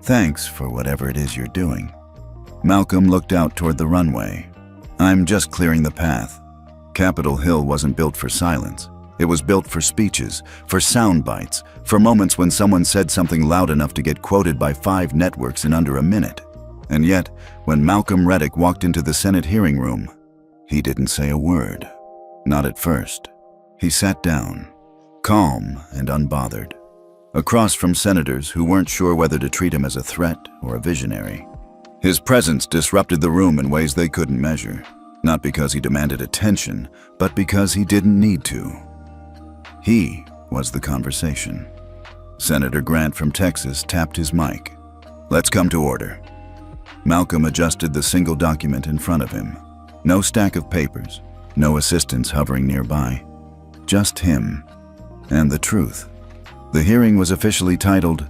thanks for whatever it is you're doing. Malcolm looked out toward the runway. I'm just clearing the path. Capitol Hill wasn't built for silence. It was built for speeches, for sound bites, for moments when someone said something loud enough to get quoted by 5 networks in under a minute. And yet, when Malcolm Reddick walked into the Senate hearing room, he didn't say a word. Not at first. He sat down, calm and unbothered, across from senators who weren't sure whether to treat him as a threat or a visionary. His presence disrupted the room in ways they couldn't measure, not because he demanded attention, but because he didn't need to. He was the conversation. Senator Grant from Texas tapped his mic. Let's come to order. Malcolm adjusted the single document in front of him. No stack of papers, no assistants hovering nearby. Just him and the truth. The hearing was officially titled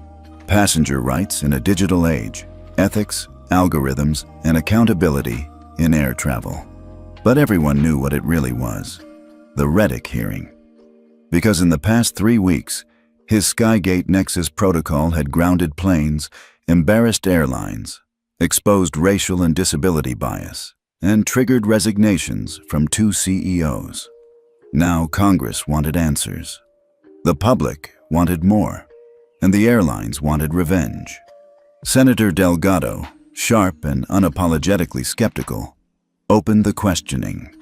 Passenger Rights in a Digital Age, Ethics, Algorithms, and Accountability in Air Travel. But everyone knew what it really was, the Reddick hearing. Because in the past 3 weeks, his Skygate Nexus protocol had grounded planes, embarrassed airlines, exposed racial and disability bias, and triggered resignations from 2 CEOs. Now Congress wanted answers. The public wanted more, and the airlines wanted revenge. Senator Delgado, sharp and unapologetically skeptical, opened the questioning.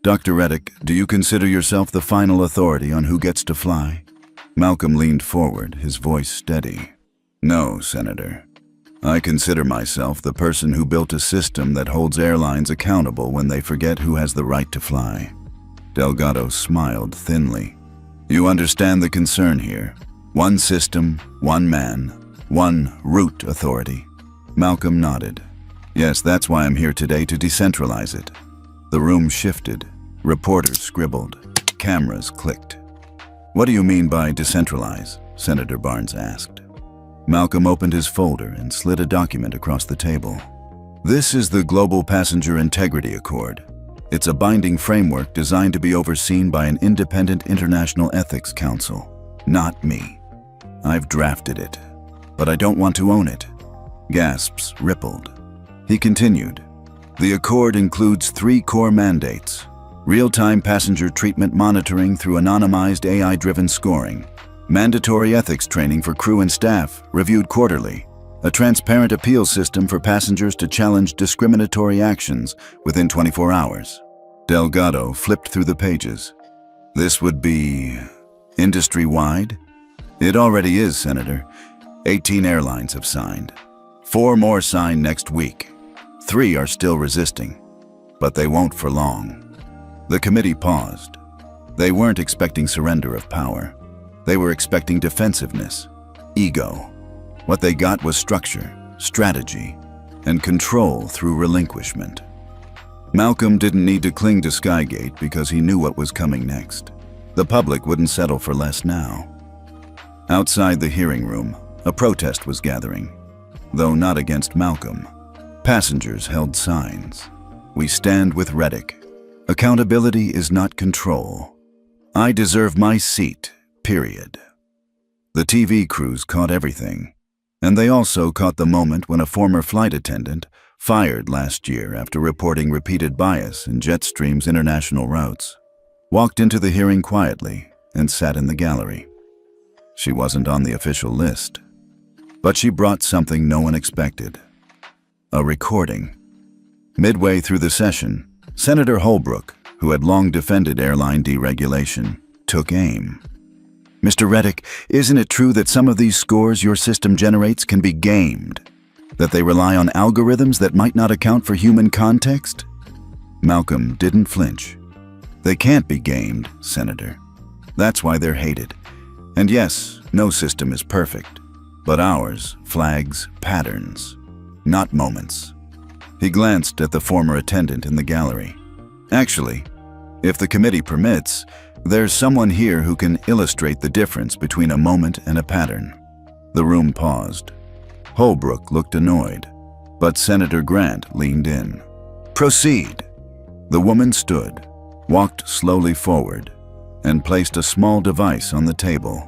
Dr. Reddick, do you consider yourself the final authority on who gets to fly? Malcolm leaned forward, his voice steady. No, Senator. I consider myself the person who built a system that holds airlines accountable when they forget who has the right to fly. Delgado smiled thinly. You understand the concern here. One system, one man, one root authority. Malcolm nodded. Yes, that's why I'm here today, to decentralize it. The room shifted. Reporters scribbled. Cameras clicked. What do you mean by decentralize? Senator Barnes asked. Malcolm opened his folder and slid a document across the table. This is the Global Passenger Integrity Accord. It's a binding framework designed to be overseen by an independent international ethics council, not me. I've drafted it, but I don't want to own it. Gasps rippled. He continued. The accord includes 3 core mandates: real-time passenger treatment monitoring through anonymized AI-driven scoring, mandatory ethics training for crew and staff, reviewed quarterly, a transparent appeal system for passengers to challenge discriminatory actions within 24 hours. Delgado flipped through the pages. This would be industry-wide? It already is, Senator. 18 airlines have signed. 4 more sign next week. 3 are still resisting, but they won't for long. The committee paused. They weren't expecting surrender of power. They were expecting defensiveness, ego. What they got was structure, strategy, and control through relinquishment. Malcolm didn't need to cling to Skygate because he knew what was coming next. The public wouldn't settle for less now. Outside the hearing room, a protest was gathering, though not against Malcolm. Passengers held signs. We stand with Reddick. Accountability is not control. I deserve my seat, period. The TV crews caught everything, and they also caught the moment when a former flight attendant, fired last year after reporting repeated bias in Jetstream's international routes, walked into the hearing quietly and sat in the gallery. She wasn't on the official list, but she brought something no one expected: a recording. Midway through the session, Senator Holbrook, who had long defended airline deregulation, took aim. Mr. Reddick, isn't it true that some of these scores your system generates can be gamed? That they rely on algorithms that might not account for human context? Malcolm didn't flinch. They can't be gamed, Senator. That's why they're hated. And yes, no system is perfect, but ours flags patterns, not moments. He glanced at the former attendant in the gallery. Actually, if the committee permits, there's someone here who can illustrate the difference between a moment and a pattern. The room paused. Holbrook looked annoyed, but Senator Grant leaned in. Proceed. The woman stood, walked slowly forward, and placed a small device on the table.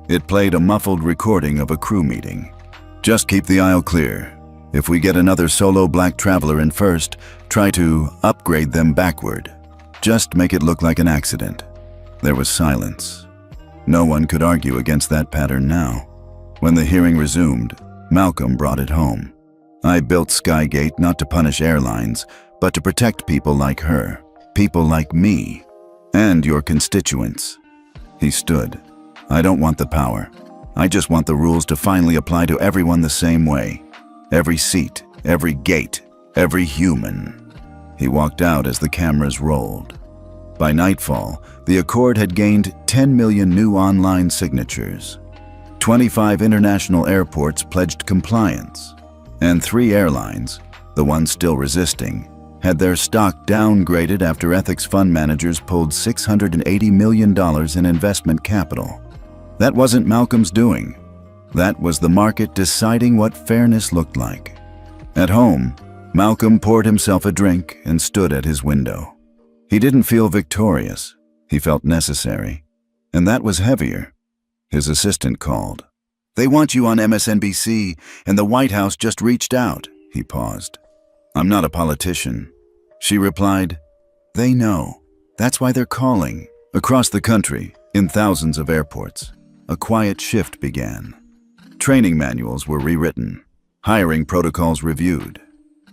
It played a muffled recording of a crew meeting. Just keep the aisle clear. If we get another solo black traveler in first, try to upgrade them backward. Just make it look like an accident. There was silence. No one could argue against that pattern now. When the hearing resumed, Malcolm brought it home. I built Skygate not to punish airlines, but to protect people like her, people like me, and your constituents. He stood. I don't want the power. I just want the rules to finally apply to everyone the same way. Every seat, every gate, every human. He walked out as the cameras rolled. By nightfall, the accord had gained 10 million new online signatures. 25 international airports pledged compliance, and 3 airlines, the ones still resisting, had their stock downgraded after ethics fund managers pulled $680 million in investment capital. That wasn't Malcolm's doing. That was the market deciding what fairness looked like. At home, Malcolm poured himself a drink and stood at his window. He didn't feel victorious. He felt necessary. And that was heavier. His assistant called. They want you on MSNBC, and the White House just reached out. He paused. I'm not a politician. She replied, They know. That's why they're calling. Across the country, in thousands of airports, a quiet shift began. Training manuals were rewritten, hiring protocols reviewed,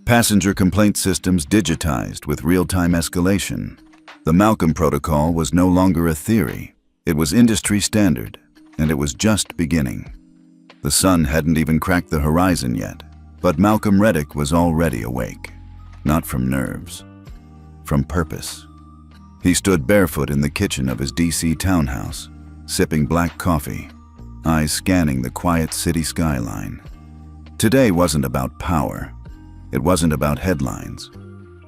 passenger complaint systems digitized with real-time escalation. The Malcolm Protocol was no longer a theory. It was industry standard, and it was just beginning. The sun hadn't even cracked the horizon yet, but Malcolm Reddick was already awake. Not from nerves, from purpose. He stood barefoot in the kitchen of his DC townhouse, sipping black coffee, eyes scanning the quiet city skyline. Today wasn't about power. It wasn't about headlines.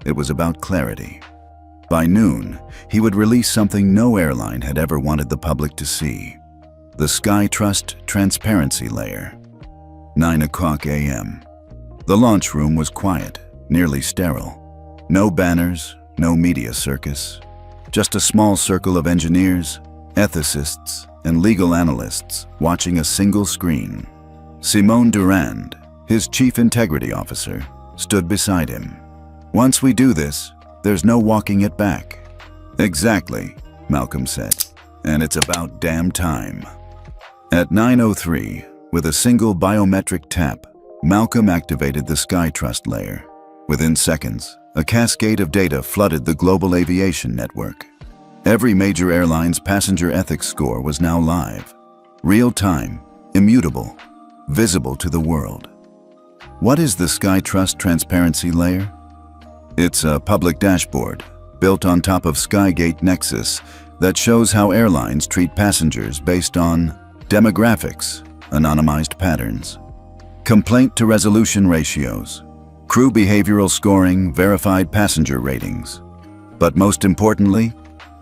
It was about clarity. By noon, he would release something no airline had ever wanted the public to see: the SkyTrust transparency layer. 9:00 a.m. The launch room was quiet, nearly sterile. No banners, no media circus. Just a small circle of engineers, ethicists, and legal analysts watching a single screen. Simone Durand, his chief integrity officer, stood beside him. "Once we do this, there's no walking it back." "Exactly," Malcolm said, "and it's about damn time." At 9:03, with a single biometric tap, Malcolm activated the SkyTrust layer. Within seconds, a cascade of data flooded the global aviation network. Every major airline's passenger ethics score was now live, real-time, immutable, visible to the world. What is the SkyTrust transparency layer? It's a public dashboard built on top of Skygate Nexus that shows how airlines treat passengers based on demographics, anonymized patterns, complaint-to-resolution ratios, crew behavioral scoring, verified passenger ratings. But most importantly,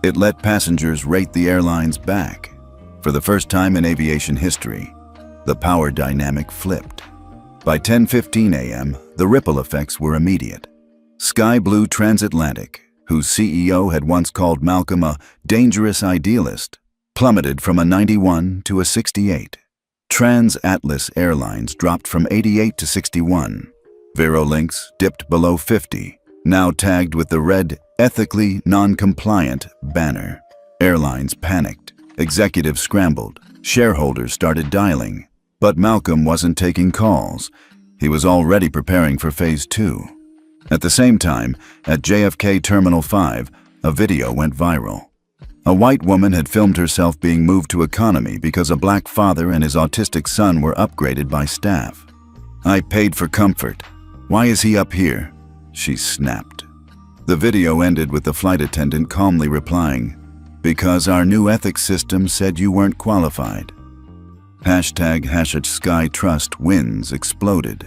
it let passengers rate the airlines back. For the first time in aviation history, the power dynamic flipped. By 10:15 a.m., the ripple effects were immediate. Sky Blue Transatlantic, whose CEO had once called Malcolm a dangerous idealist, plummeted from a 91 to a 68. Trans-Atlas Airlines dropped from 88 to 61. Virolinx dipped below 50, now tagged with the red ethically non-compliant banner. Airlines panicked, executives scrambled, shareholders started dialing. But Malcolm wasn't taking calls. He was already preparing for Phase 2. At the same time, at JFK Terminal 5, a video went viral. A white woman had filmed herself being moved to economy because a black father and his autistic son were upgraded by staff. "I paid for comfort. Why is he up here?" she snapped. The video ended with the flight attendant calmly replying, "Because our new ethics system said you weren't qualified." #SkyTrust wins exploded.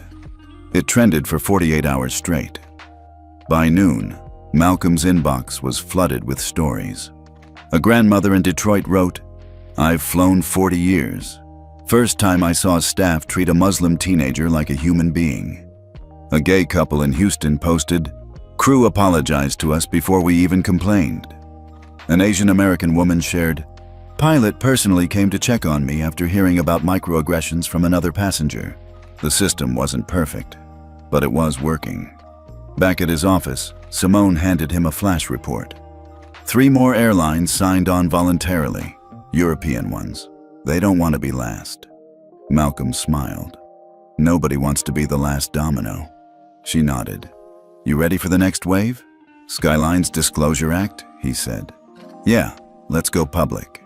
It trended for 48 hours straight. By noon, Malcolm's inbox was flooded with stories. A grandmother in Detroit wrote, "I've flown 40 years. First time I saw staff treat a Muslim teenager like a human being." A gay couple in Houston posted, "Crew apologized to us before we even complained." An Asian American woman shared, "Pilot personally came to check on me after hearing about microaggressions from another passenger." The system wasn't perfect, but it was working. Back at his office, Simone handed him a flash report. 3 more airlines signed on voluntarily, European ones. They don't want to be last. Malcolm smiled. Nobody wants to be the last domino. She nodded. "You ready for the next wave?" "Skyline's Disclosure Act," he said. "Yeah, let's go public."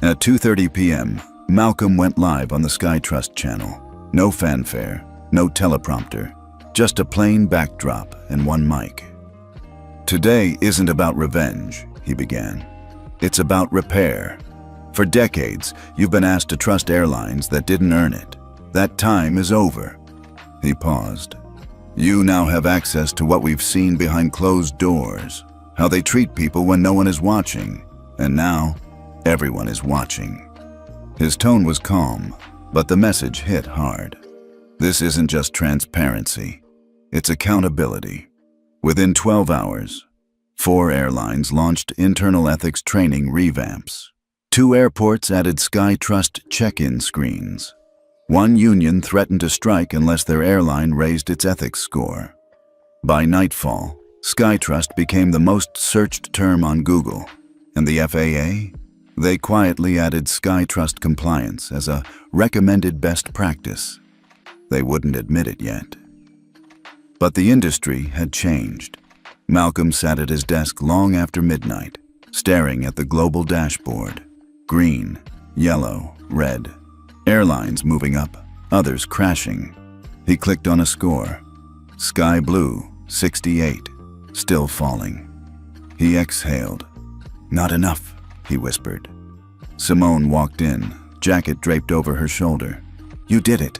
At 2:30 p.m., Malcolm went live on the SkyTrust channel. No fanfare, no teleprompter, just a plain backdrop and one mic. "Today isn't about revenge," he began. "It's about repair. For decades, you've been asked to trust airlines that didn't earn it. That time is over." He paused. "You now have access to what we've seen behind closed doors, how they treat people when no one is watching, and now, everyone is watching." His tone was calm, but the message hit hard. This isn't just transparency, it's accountability. Within 12 hours, 4 airlines launched internal ethics training revamps. 2 airports added SkyTrust check-in screens. 1 union threatened to strike unless their airline raised its ethics score. By nightfall, SkyTrust became the most searched term on Google, and the FAA? They quietly added SkyTrust compliance as a recommended best practice. They wouldn't admit it yet. But the industry had changed. Malcolm sat at his desk long after midnight, staring at the global dashboard. Green, yellow, red. Airlines moving up, others crashing. He clicked on a score. Sky Blue, 68, still falling. He exhaled. "Not enough," he whispered. Simone walked in, jacket draped over her shoulder. "You did it."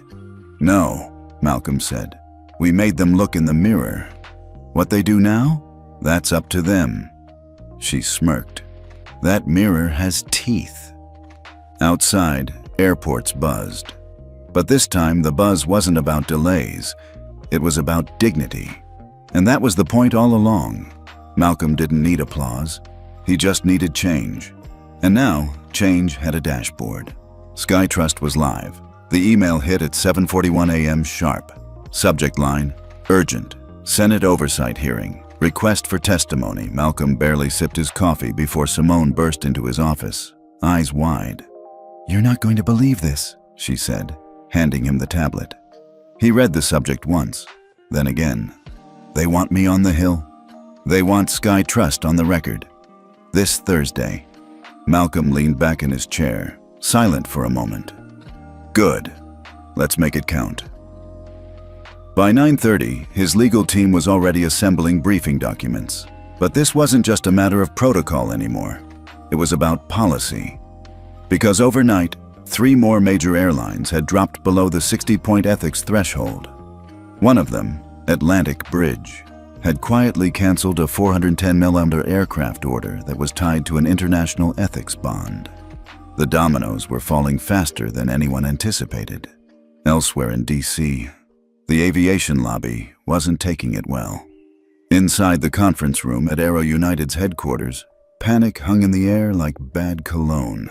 "No," Malcolm said. "We made them look in the mirror. What they do now? That's up to them." She smirked. "That mirror has teeth." Outside, airports buzzed. But this time the buzz wasn't about delays. It was about dignity. And that was the point all along. Malcolm didn't need applause. He just needed change. And now, change had a dashboard. SkyTrust was live. The email hit at 7:41 a.m. sharp. Subject line, urgent. Senate oversight hearing. Request for testimony. Malcolm barely sipped his coffee before Simone burst into his office, eyes wide. "You're not going to believe this," she said, handing him the tablet. He read the subject once, then again. "They want me on the Hill. They want SkyTrust on the record. This Thursday." Malcolm leaned back in his chair, silent for a moment. "Good. Let's make it count." By 9:30, his legal team was already assembling briefing documents. But this wasn't just a matter of protocol anymore. It was about policy. Because overnight, 3 more major airlines had dropped below the 60-point ethics threshold. One of them, Atlantic Bridge, had quietly canceled a $410 million aircraft order that was tied to an international ethics bond. The dominoes were falling faster than anyone anticipated. Elsewhere in D.C., the aviation lobby wasn't taking it well. Inside the conference room at Aero United's headquarters, panic hung in the air like bad cologne.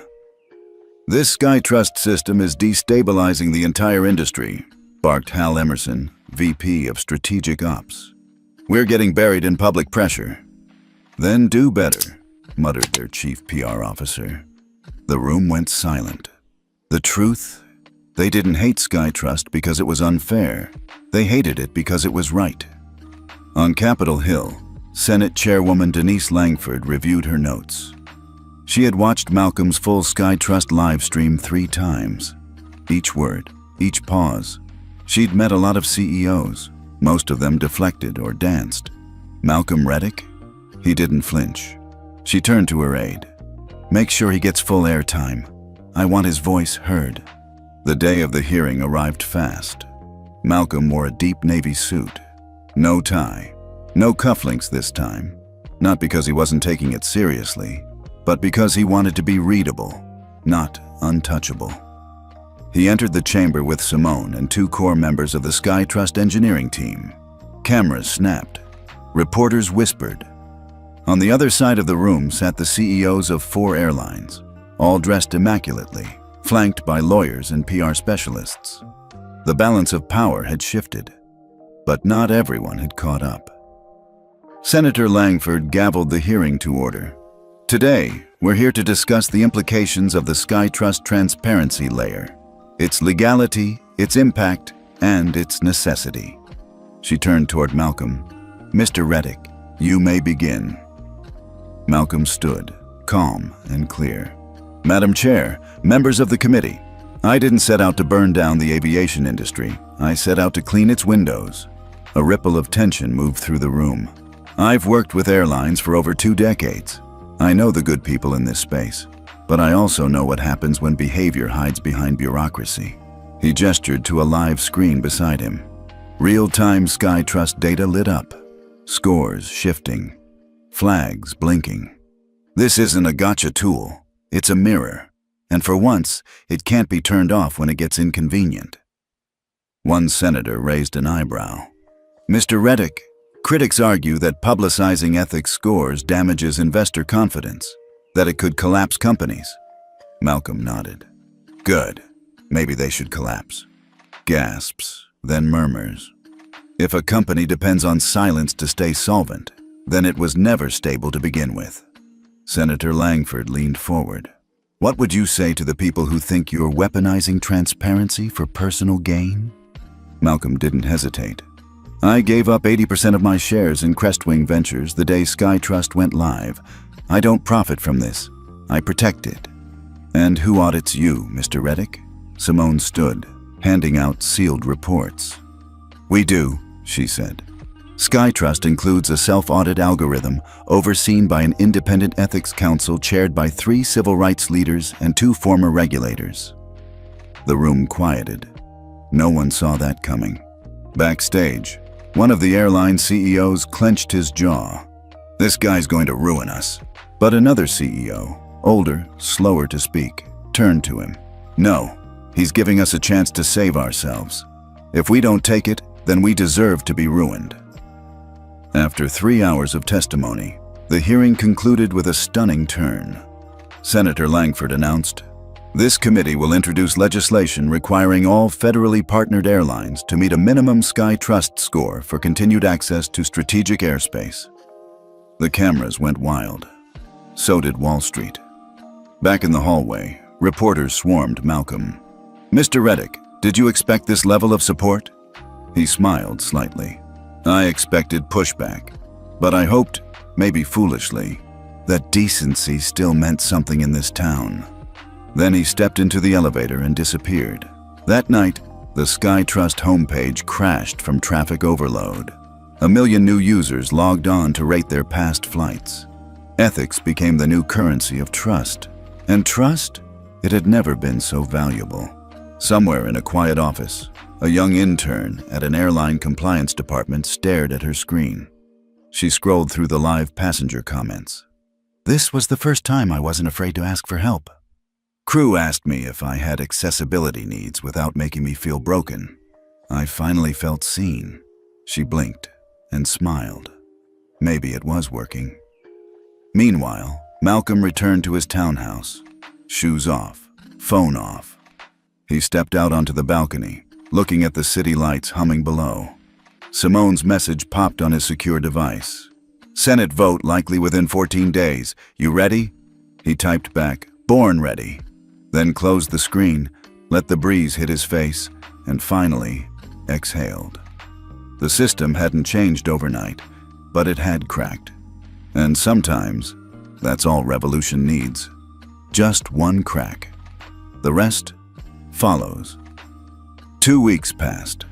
"This SkyTrust system is destabilizing the entire industry," barked Hal Emerson, VP of Strategic Ops. "We're getting buried in public pressure." "Then do better," muttered their chief PR officer. The room went silent. The truth? They didn't hate SkyTrust because it was unfair. They hated it because it was right. On Capitol Hill, Senate Chairwoman Denise Langford reviewed her notes. She had watched Malcolm's full SkyTrust live stream 3 times. Each word, each pause. She'd met a lot of CEOs. Most of them deflected or danced. Malcolm Reddick? He didn't flinch. She turned to her aide. "Make sure he gets full airtime. I want his voice heard." The day of the hearing arrived fast. Malcolm wore a deep navy suit. No tie. No cufflinks this time. Not because he wasn't taking it seriously, but because he wanted to be readable, not untouchable. He entered the chamber with Simone and 2 core members of the SkyTrust engineering team. Cameras snapped. Reporters whispered. On the other side of the room sat the CEOs of 4 airlines, all dressed immaculately, flanked by lawyers and PR specialists. The balance of power had shifted, but not everyone had caught up. Senator Langford gavelled the hearing to order. "Today, we're here to discuss the implications of the SkyTrust transparency layer, its legality, its impact, and its necessity." She turned toward Malcolm. "Mr. Reddick, you may begin." Malcolm stood, calm and clear. "Madam Chair, members of the committee, I didn't set out to burn down the aviation industry. I set out to clean its windows." A ripple of tension moved through the room. "I've worked with airlines for over 2 decades. I know the good people in this space, but I also know what happens when behavior hides behind bureaucracy." He gestured to a live screen beside him. Real-time SkyTrust data lit up, scores shifting, flags blinking. This isn't a gotcha tool. It's a mirror, and for once, it can't be turned off when it gets inconvenient. One senator raised an eyebrow. "Mr. Reddick, critics argue that publicizing ethics scores damages investor confidence, that it could collapse companies." Malcolm nodded. "Good. Maybe they should collapse." Gasps, then murmurs. If a company depends on silence to stay solvent, then it was never stable to begin with. Senator Langford leaned forward. "What would you say to the people who think you're weaponizing transparency for personal gain?" Malcolm didn't hesitate. "I gave up 80% of my shares in Crestwing Ventures the day SkyTrust went live. I don't profit from this. I protect it." "And who audits you, Mr. Reddick?" Simone stood, handing out sealed reports. "We do," she said. SkyTrust includes a self-audit algorithm overseen by an independent ethics council chaired by 3 civil rights leaders and 2 former regulators. The room quieted. No one saw that coming. Backstage, one of the airline CEOs clenched his jaw. "This guy's going to ruin us." But another CEO, older, slower to speak, turned to him. "No, he's giving us a chance to save ourselves. If we don't take it, then we deserve to be ruined." After 3 hours of testimony, the hearing concluded with a stunning turn. Senator Langford announced, "This committee will introduce legislation requiring all federally partnered airlines to meet a minimum SkyTrust score for continued access to strategic airspace." The cameras went wild. So did Wall Street. Back in the hallway, reporters swarmed Malcolm. "Mr. Reddick, did you expect this level of support?" He smiled slightly. "I expected pushback, but I hoped, maybe foolishly, that decency still meant something in this town." Then he stepped into the elevator and disappeared. That night, the SkyTrust homepage crashed from traffic overload. 1 million new users logged on to rate their past flights. Ethics became the new currency of trust. And trust? It had never been so valuable. Somewhere in a quiet office, a young intern at an airline compliance department stared at her screen. She scrolled through the live passenger comments. "This was the first time I wasn't afraid to ask for help. Crew asked me if I had accessibility needs without making me feel broken. I finally felt seen." She blinked and smiled. Maybe it was working. Meanwhile, Malcolm returned to his townhouse. Shoes off, phone off. He stepped out onto the balcony, looking at the city lights humming below. Simone's message popped on his secure device. "Senate vote likely within 14 days. You ready?" He typed back, "Born ready." Then closed the screen, let the breeze hit his face, and finally exhaled. The system hadn't changed overnight, but it had cracked. And sometimes, that's all revolution needs. Just one crack. The rest follows. 2 weeks passed.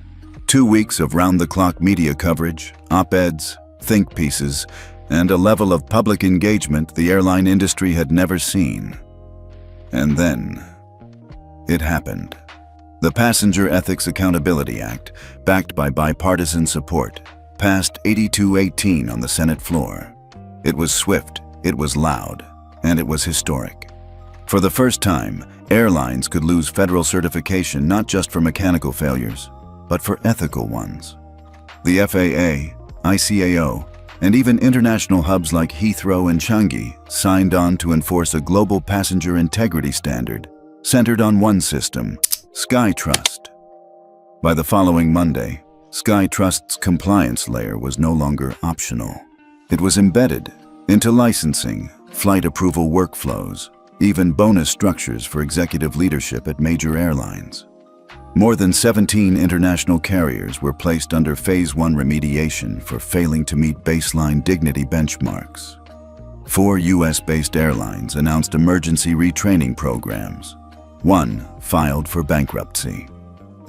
2 weeks of round-the-clock media coverage, op-eds, think pieces, and a level of public engagement the airline industry had never seen. And then, it happened. The Passenger Ethics Accountability Act, backed by bipartisan support, passed 82-18 on the Senate floor. It was swift, it was loud, and it was historic. For the first time, airlines could lose federal certification not just for mechanical failures, but for ethical ones. The FAA, ICAO, and even international hubs like Heathrow and Changi signed on to enforce a global passenger integrity standard centered on one system, SkyTrust. By the following Monday, SkyTrust's compliance layer was no longer optional. It was embedded into licensing, flight approval workflows, even bonus structures for executive leadership at major airlines. More than 17 international carriers were placed under Phase 1 remediation for failing to meet baseline dignity benchmarks. 4 US-based airlines announced emergency retraining programs. 1 filed for bankruptcy.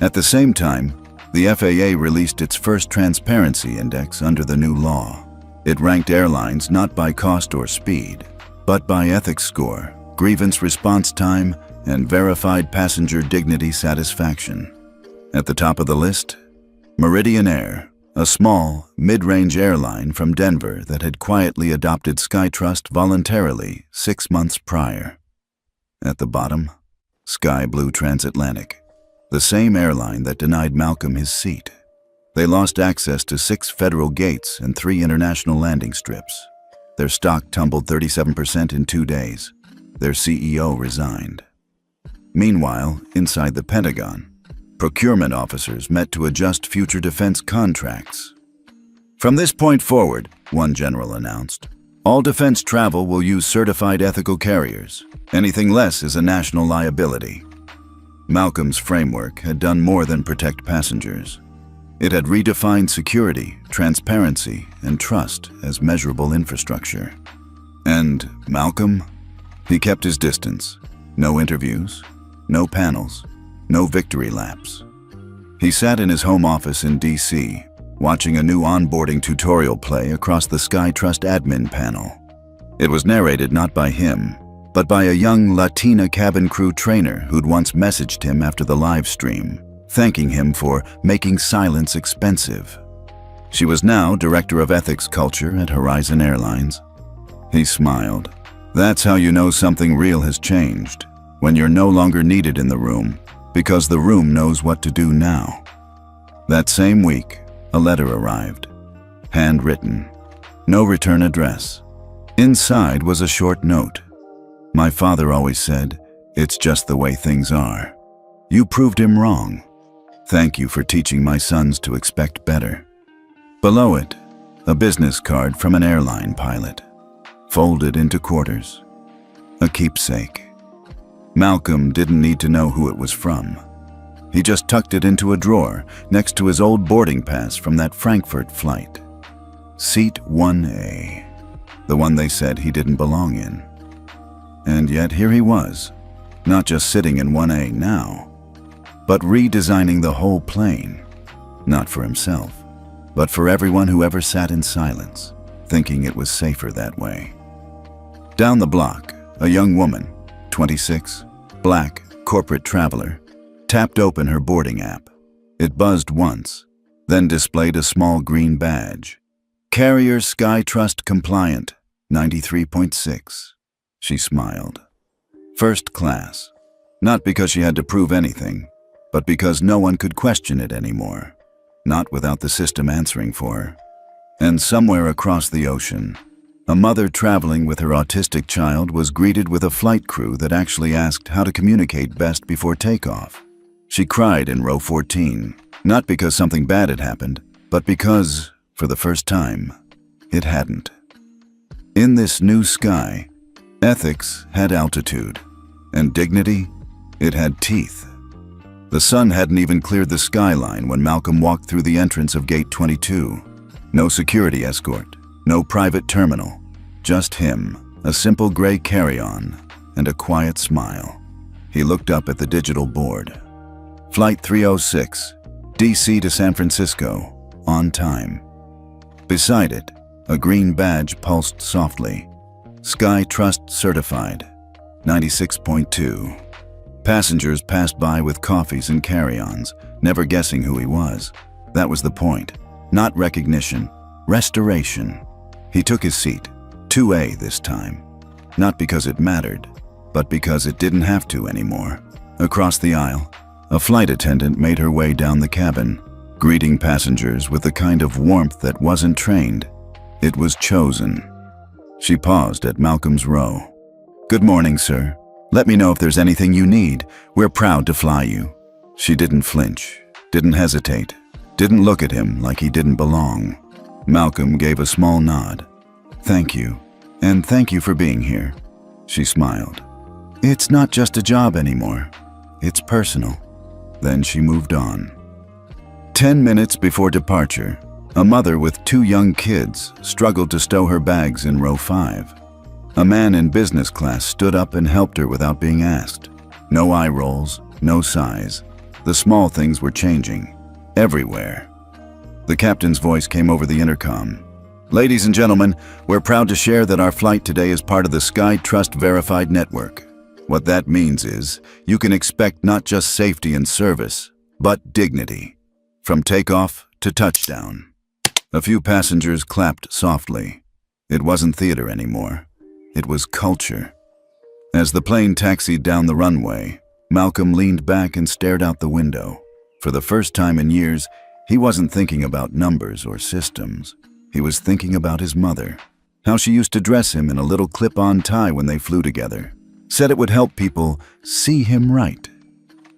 At the same time, the FAA released its first transparency index under the new law. It ranked airlines not by cost or speed, but by ethics score, grievance response time, and verified passenger dignity satisfaction. At the top of the list, Meridian Air, a small, mid-range airline from Denver that had quietly adopted SkyTrust voluntarily 6 months prior. At the bottom, Sky Blue Transatlantic, the same airline that denied Malcolm his seat. They lost access to 6 federal gates and 3 international landing strips. Their stock tumbled 37% in 2 days. Their CEO resigned. Meanwhile, inside the Pentagon, procurement officers met to adjust future defense contracts. "From this point forward," one general announced, "all defense travel will use certified ethical carriers. Anything less is a national liability." Malcolm's framework had done more than protect passengers. It had redefined security, transparency, and trust as measurable infrastructure. And Malcolm? He kept his distance. No interviews, no panels, no victory laps. He sat in his home office in DC, watching a new onboarding tutorial play across the SkyTrust admin panel. It was narrated not by him, but by a young Latina cabin crew trainer who'd once messaged him after the live stream, thanking him for making silence expensive. She was now Director of Ethics Culture at Horizon Airlines. He smiled. That's how you know something real has changed, when you're no longer needed in the room, because the room knows what to do now. That same week, a letter arrived, handwritten, no return address. Inside was a short note. My father always said, "It's just the way things are." You proved him wrong. Thank you for teaching my sons to expect better. Below it, a business card from an airline pilot, folded into quarters. A keepsake. Malcolm didn't need to know who it was from. He just tucked it into a drawer next to his old boarding pass from that Frankfurt flight. Seat 1A, the one they said he didn't belong in. And yet here he was, not just sitting in 1A now, but redesigning the whole plane, not for himself, but for everyone who ever sat in silence, thinking it was safer that way. Down the block, a young woman, 26, black, corporate traveler, tapped open her boarding app. It buzzed once, then displayed a small green badge. Carrier SkyTrust compliant, 93.6. She smiled. First class. Not because she had to prove anything, but because no one could question it anymore. Not without the system answering for her. And somewhere across the ocean, a mother traveling with her autistic child was greeted with a flight crew that actually asked how to communicate best before takeoff. She cried in row 14, not because something bad had happened, but because, for the first time, it hadn't. In this new sky, ethics had altitude, and dignity, it had teeth. The sun hadn't even cleared the skyline when Malcolm walked through the entrance of Gate 22. No security escort, no private terminal, just him, a simple gray carry-on, and a quiet smile. He looked up at the digital board. Flight 306, DC to San Francisco, on time. Beside it, a green badge pulsed softly. SkyTrust certified, 96.2. Passengers passed by with coffees and carry-ons, never guessing who he was. That was the point. Not recognition, restoration. He took his seat, 2A this time. Not because it mattered, but because it didn't have to anymore. Across the aisle, a flight attendant made her way down the cabin, greeting passengers with the kind of warmth that wasn't trained. It was chosen. She paused at Malcolm's row. "Good morning, sir. Let me know if there's anything you need. We're proud to fly you." She didn't flinch, didn't hesitate, didn't look at him like he didn't belong. Malcolm gave a small nod. "Thank you, and thank you for being here." She smiled. "It's not just a job anymore. It's personal." Then she moved on. 10 minutes before departure, a mother with 2 young kids struggled to stow her bags in row 5. A man in business class stood up and helped her without being asked. No eye rolls, no sighs. The small things were changing, everywhere. The captain's voice came over the intercom. "Ladies and gentlemen, we're proud to share that our flight today is part of the SkyTrust Verified Network. What that means is, you can expect not just safety and service, but dignity. From takeoff to touchdown." A few passengers clapped softly. It wasn't theater anymore. It was culture. As the plane taxied down the runway, Malcolm leaned back and stared out the window. For the first time in years, he wasn't thinking about numbers or systems. He was thinking about his mother. How she used to dress him in a little clip-on tie when they flew together. Said it would help people see him right.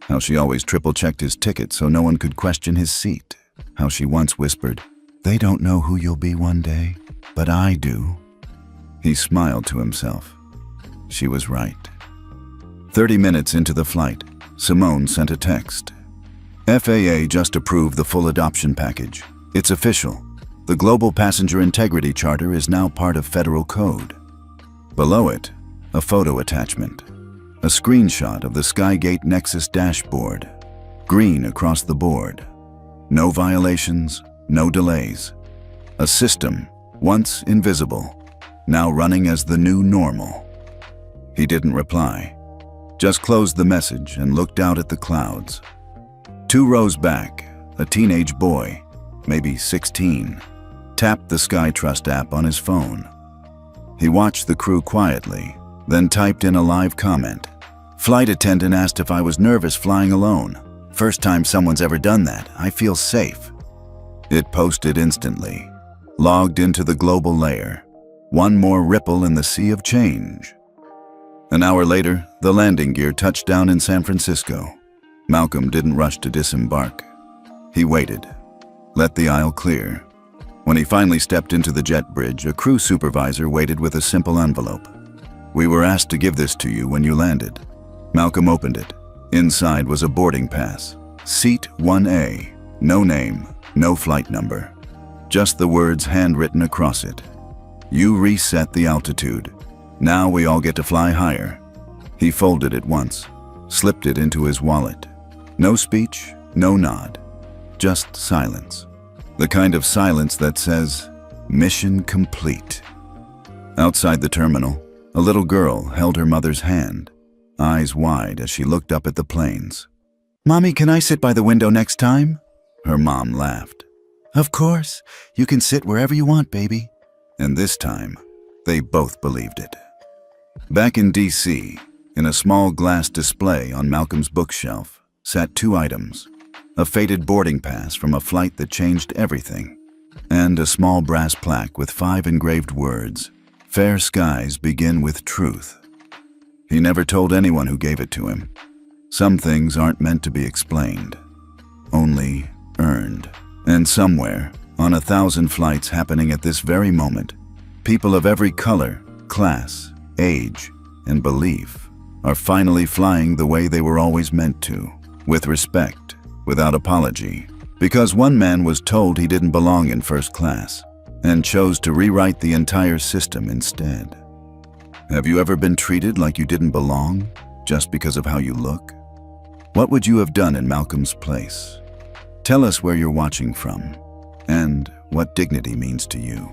How she always triple-checked his ticket so no one could question his seat. How she once whispered, "They don't know who you'll be one day, but I do." He smiled to himself. She was right. 30 minutes into the flight, Simone sent a text. "FAA just approved the full adoption package. It's official. The Global Passenger Integrity Charter is now part of federal code." Below it, a photo attachment. A screenshot of the Skygate Nexus dashboard. Green across the board. No violations, no delays. A system, once invisible, now running as the new normal. He didn't reply. Just closed the message and looked out at the clouds. 2 rows back, a teenage boy, maybe 16, tapped the SkyTrust app on his phone. He watched the crew quietly, then typed in a live comment. "Flight attendant asked if I was nervous flying alone. First time someone's ever done that. I feel safe." It posted instantly, logged into the global layer. One more ripple in the sea of change. An hour later, the landing gear touched down in San Francisco. Malcolm didn't rush to disembark. He waited, let the aisle clear. When he finally stepped into the jet bridge, a crew supervisor waited with a simple envelope. "We were asked to give this to you when you landed." Malcolm opened it. Inside was a boarding pass. Seat 1A. No name, no flight number. Just the words handwritten across it. "You reset the altitude. Now we all get to fly higher." He folded it once, slipped it into his wallet. No speech, no nod. Just silence. The kind of silence that says, "Mission complete." Outside the terminal, a little girl held her mother's hand, eyes wide as she looked up at the planes. "Mommy, can I sit by the window next time?" Her mom laughed. "Of course. You can sit wherever you want, baby." And this time, they both believed it. Back in D.C., in a small glass display on Malcolm's bookshelf, sat two items: a faded boarding pass from a flight that changed everything, and a small brass plaque with 5 engraved words, "Fair skies begin with truth." He never told anyone who gave it to him. Some things aren't meant to be explained, only earned. And somewhere, on 1,000 flights happening at this very moment, people of every color, class, age, and belief are finally flying the way they were always meant to, with respect, without apology, because one man was told he didn't belong in first class and chose to rewrite the entire system instead. Have you ever been treated like you didn't belong just because of how you look? What would you have done in Malcolm's place? Tell us where you're watching from and what dignity means to you.